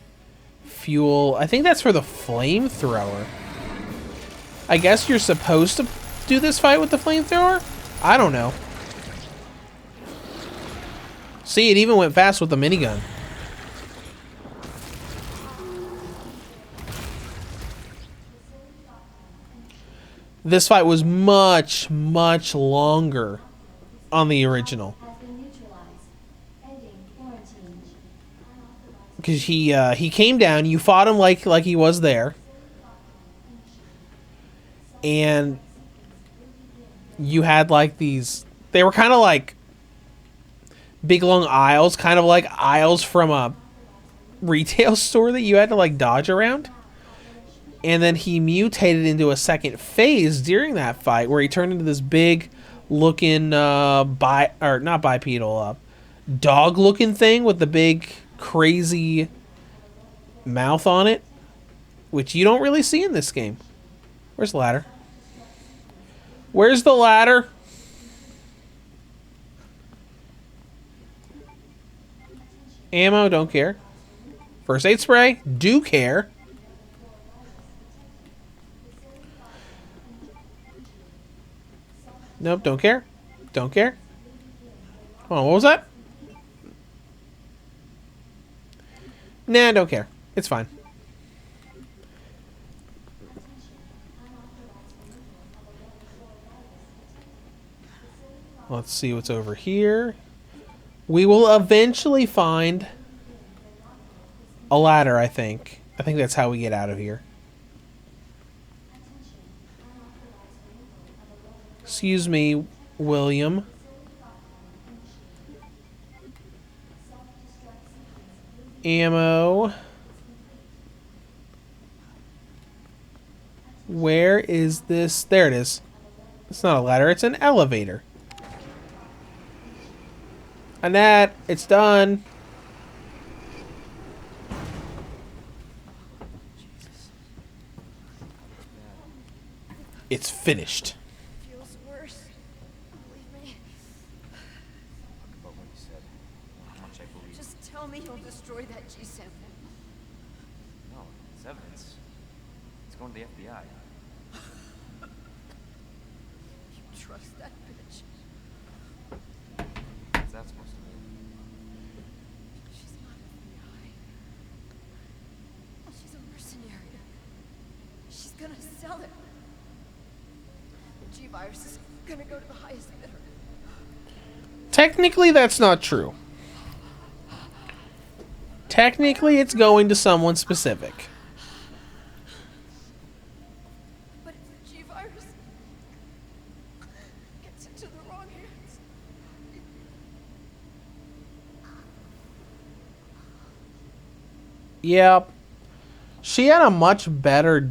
Fuel. I think that's for the flamethrower. I guess you're supposed to do this fight with the flamethrower? I don't know. See, it even went fast with the minigun. This fight was much, much longer on the original. Has been neutralized. Ending quarantine. Because he came down, you fought him like he was there. And you had like these, they were kind of like big long aisles, kind of like aisles from a retail store that you had to like dodge around. And then he mutated into a second phase during that fight where he turned into this big looking not bipedal, dog looking thing with the big crazy mouth on it, which you don't really see in this game. Where's the ladder? Where's the ladder? Ammo, don't care. First aid spray, do care. Nope, don't care. Don't care. Hold on, what was that? Nah, don't care. It's fine. Let's see what's over here. We will eventually find a ladder, I think. I think that's how we get out of here. Excuse me, William. Ammo. Where is this? There it is. It's not a ladder, it's an elevator. Annette, it's done. It's finished. Feels worse. Believe me. About what you said. How much I believe. Just tell me you'll destroy that G sample. No, it's evidence. It's going to the FBI. You trust that bitch? What's that supposed to mean? She's not FBI. She's a mercenary. She's gonna sell it. The G-Virus is gonna go to the highest bidder. Technically, that's not true. Technically, it's going to someone specific. But if the G-Virus gets into the wrong hands... Yep. She had a much better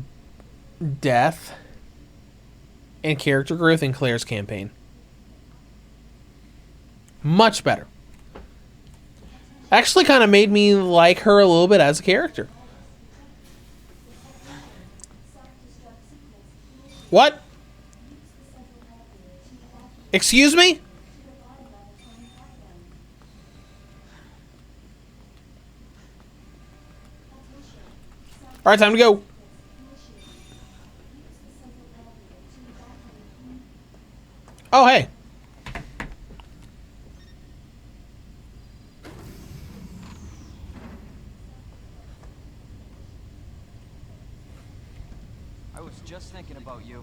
death and character growth in Claire's campaign. Much better. Actually kind of made me like her a little bit as a character. What? Excuse me? Alright, time to go. Oh, hey. I was just thinking about you.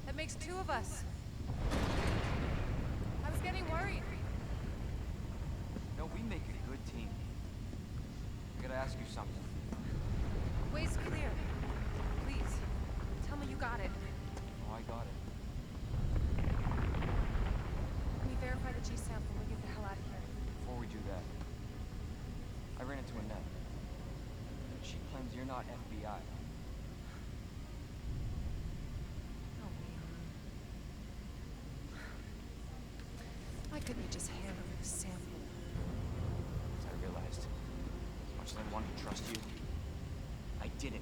That makes two of us. I was getting worried. No, we make a good team. I gotta ask you something. The way's clear. Please, tell me you got it. Oh, I got it. Let me verify the G sample and we get the hell out of here. Before we do that, I ran into Annette. She claims you're not FBI. No, Leon. Why couldn't you just hand over the sample? As I realized, as much as I wanted to trust you, I didn't.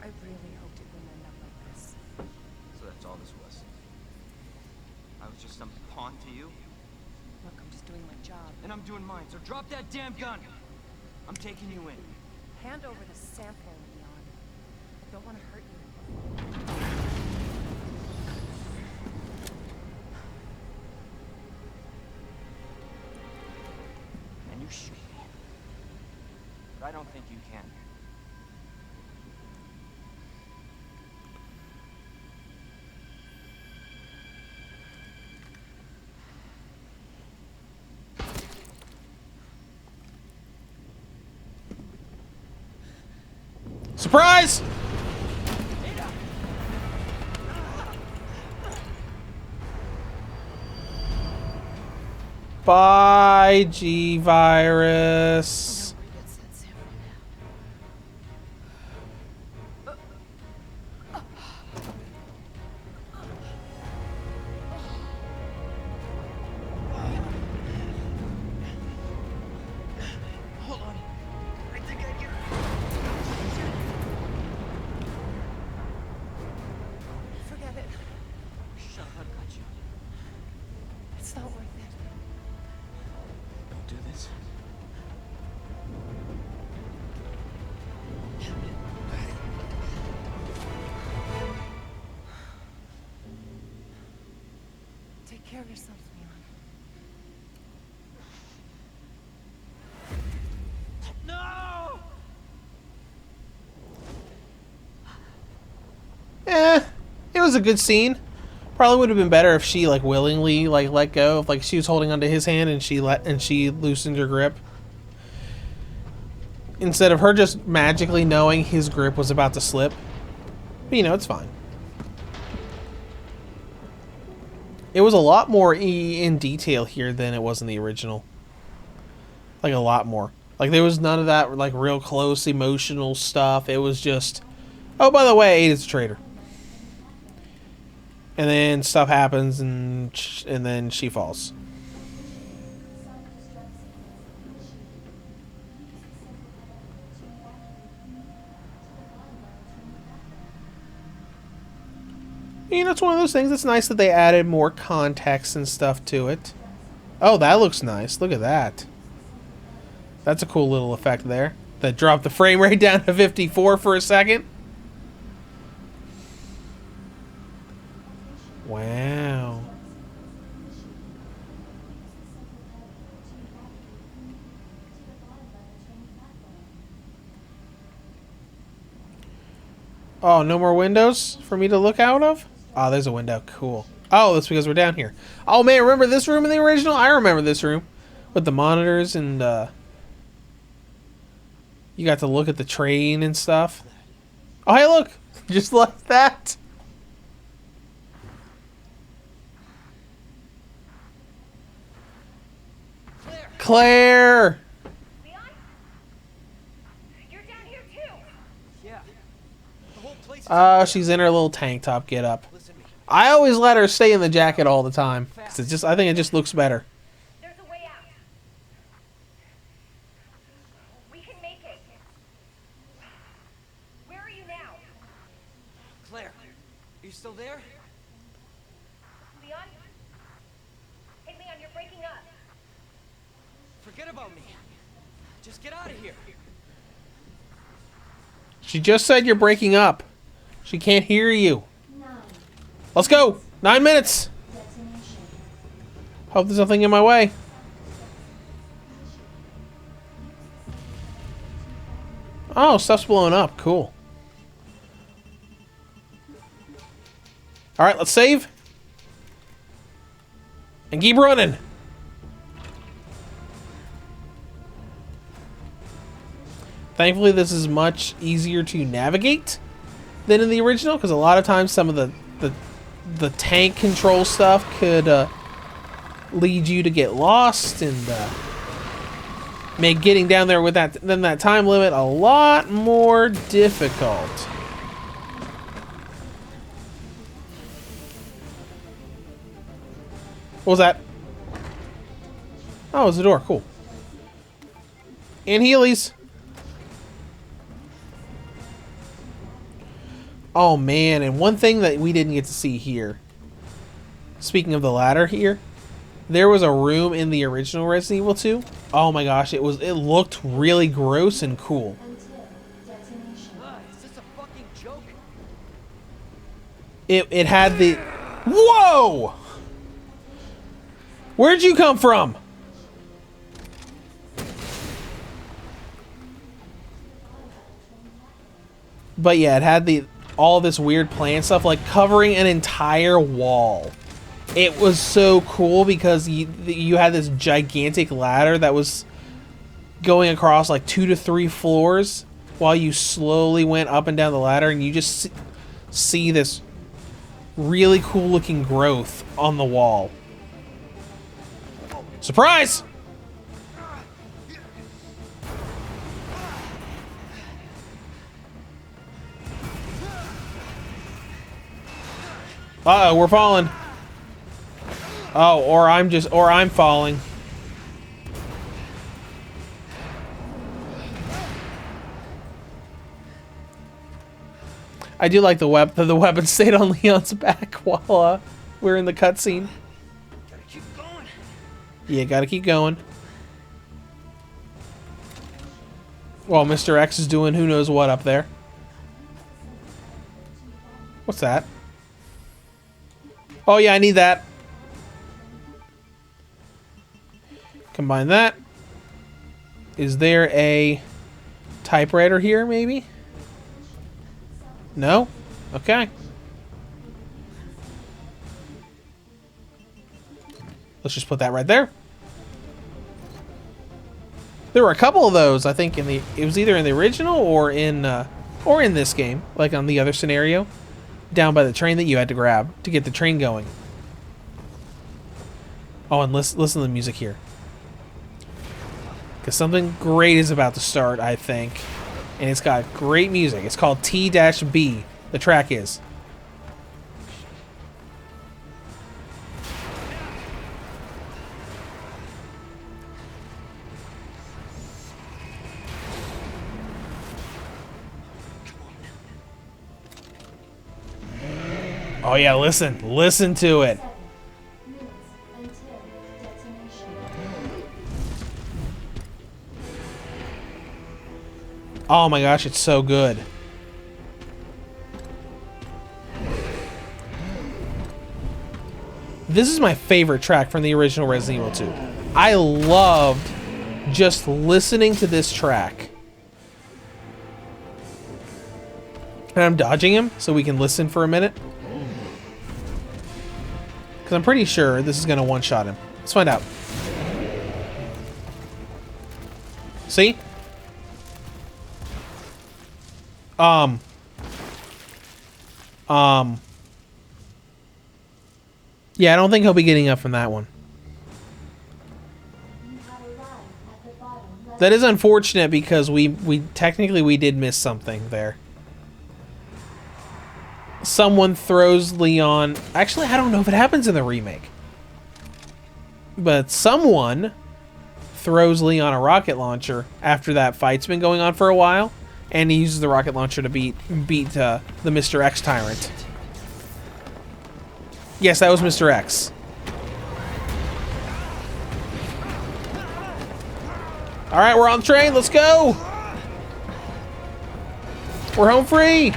I really hoped it wouldn't end up like this. So that's all this was. I was just some pawn to you, Look, I'm just doing my job. and I'm doing mine, so drop that damn gun! I'm taking you in. Hand over the sample, Leon. I don't want to hurt you. And you should. But I don't think you can. Surprise! Bye, G-Virus. Nobody gets that sample now. Hold on. I think I get Forget it. Shut up, got you. It's not worth it. Don't do this. Take care of yourself, Leon. No! It was a good scene. Probably would have been better if she like willingly like let go, like she was holding onto his hand and she loosened her grip. Instead of her just magically knowing his grip was about to slip. But you know, it's fine. It was a lot more in detail here than it was in the original. Like, a lot more. Like, there was none of that, like, real close emotional stuff. It was just, oh, by the way, Ada's a traitor. And then stuff happens, and then she falls. You know, it's one of those things. It's nice that they added more context and stuff to it. Oh, that looks nice. Look at that. That's a cool little effect there. That dropped the frame rate down to 54 for a second. Wow. Oh, no more windows for me to look out of? Oh, there's a window. Cool. Oh, that's because we're down here. Oh, man, remember this room in the original? I remember this room. With the monitors and, you got to look at the train and stuff. Oh, hey, look! Just like that. Claire! Leon? You're down here too! Yeah. The whole place is She's in her little tank top get up. Listen to me. I always let her stay in the jacket all the time. 'Cause it's just, I think it just looks better. There's a way out. We can make it. Where are you now? Claire, are you still there? Leon? Hey, Leon, you're breaking up. Forget about me. Just get out of here. She just said you're breaking up. She can't hear you. 9. Let's go! 9 minutes! Detonation. Hope there's nothing in my way. Oh, stuff's blowing up. Cool. Alright, let's save. And keep running. Thankfully, this is much easier to navigate than in the original, because a lot of times some of the tank control stuff could lead you to get lost and make getting down there with that time limit a lot more difficult. What was that? Oh, it's a door. Cool. And Heelys. Oh man, and one thing that we didn't get to see here. Speaking of the ladder here, there was a room in the original Resident Evil 2. Oh my gosh, it looked really gross and cool. Until detonation. Is this a fucking joke? It had the whoa! Where'd you come from? But yeah, it had all this weird plant stuff, like covering an entire wall. It was so cool because you had this gigantic ladder that was going across like 2 to 3 floors while you slowly went up and down the ladder, and you just see this really cool looking growth on the wall. Surprise! Uh-oh, we're falling. Oh, or I'm falling. I do like the weapon stayed on Leon's back while we're in the cutscene. Gotta keep going. Yeah, gotta keep going. Well, Mr. X is doing who knows what up there. What's that? Oh yeah, I need that. Combine that. Is there a typewriter here, maybe? No? Okay. Let's just put that right there. There were a couple of those, I think, it was either in the original or in this game, like on the other scenario, down by the train that you had to grab to get the train going. Oh, and listen to the music here. Because something great is about to start, I think. And it's got great music. It's called T-B. The track is. Oh yeah, listen. Listen to it. 7 minutes until detonation. Oh my gosh, it's so good. This is my favorite track from the original Resident Evil 2. I loved just listening to this track. And I'm dodging him so we can listen for a minute. Because I'm pretty sure this is going to one-shot him. Let's find out. See? Yeah, I don't think he'll be getting up from that one. You have arrived at the bottom left. That is unfortunate because we technically did miss something there. Someone throws Leon. Actually, I don't know if it happens in the remake. But someone throws Leon a rocket launcher after that fight's been going on for a while, and he uses the rocket launcher to beat the Mr. X tyrant. Yes, that was Mr. X. All right, we're on the train. Let's go. We're home free.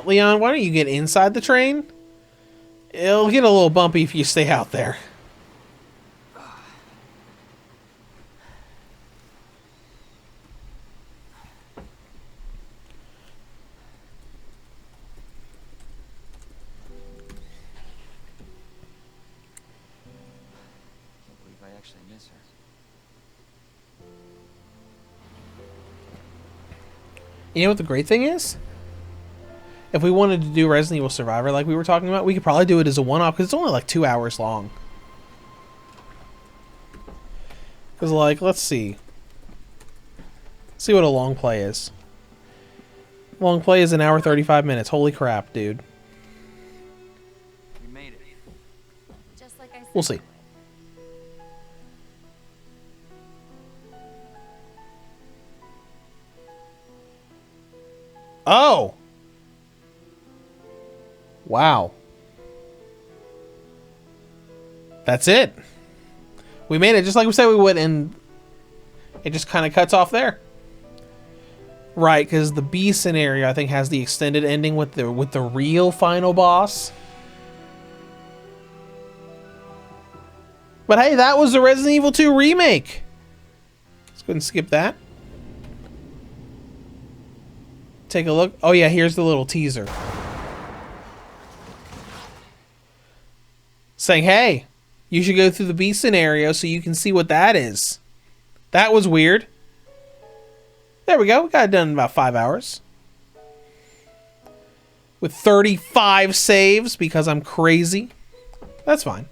Leon, why don't you get inside the train? It'll get a little bumpy if you stay out there. Can't believe I actually miss her. You know what the great thing is? If we wanted to do Resident Evil Survivor like we were talking about, we could probably do it as a one-off because it's only like 2 hours long. Because, like, let's see. See what a long play is. Long play is 1 hour 35 minutes. Holy crap, dude. We made it. Just like I said. We'll see. Oh! Wow. That's it. We made it just like we said we would, and it just kind of cuts off there. Right, because the B scenario I think has the extended ending with the real final boss. But hey, that was the Resident Evil 2 remake. Let's go ahead and skip that. Take a look. Oh yeah, here's the little teaser. Saying, hey, you should go through the B scenario so you can see what that is. That was weird. There we go. We got it done in about 5 hours. With 35 saves because I'm crazy. That's fine.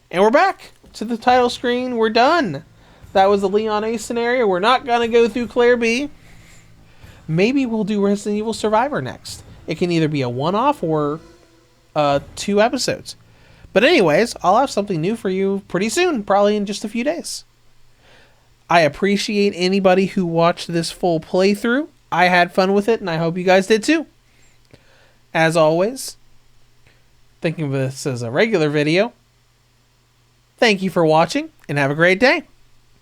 And we're back to the title screen. We're done. That was the Leon A scenario. We're not going to go through Claire B. Maybe we'll do Resident Evil Survivor next. It can either be a one-off or 2 episodes. But anyways, I'll have something new for you pretty soon, probably in just a few days. I appreciate anybody who watched this full playthrough. I had fun with it, and I hope you guys did too. As always, thinking of this as a regular video, thank you for watching, and have a great day.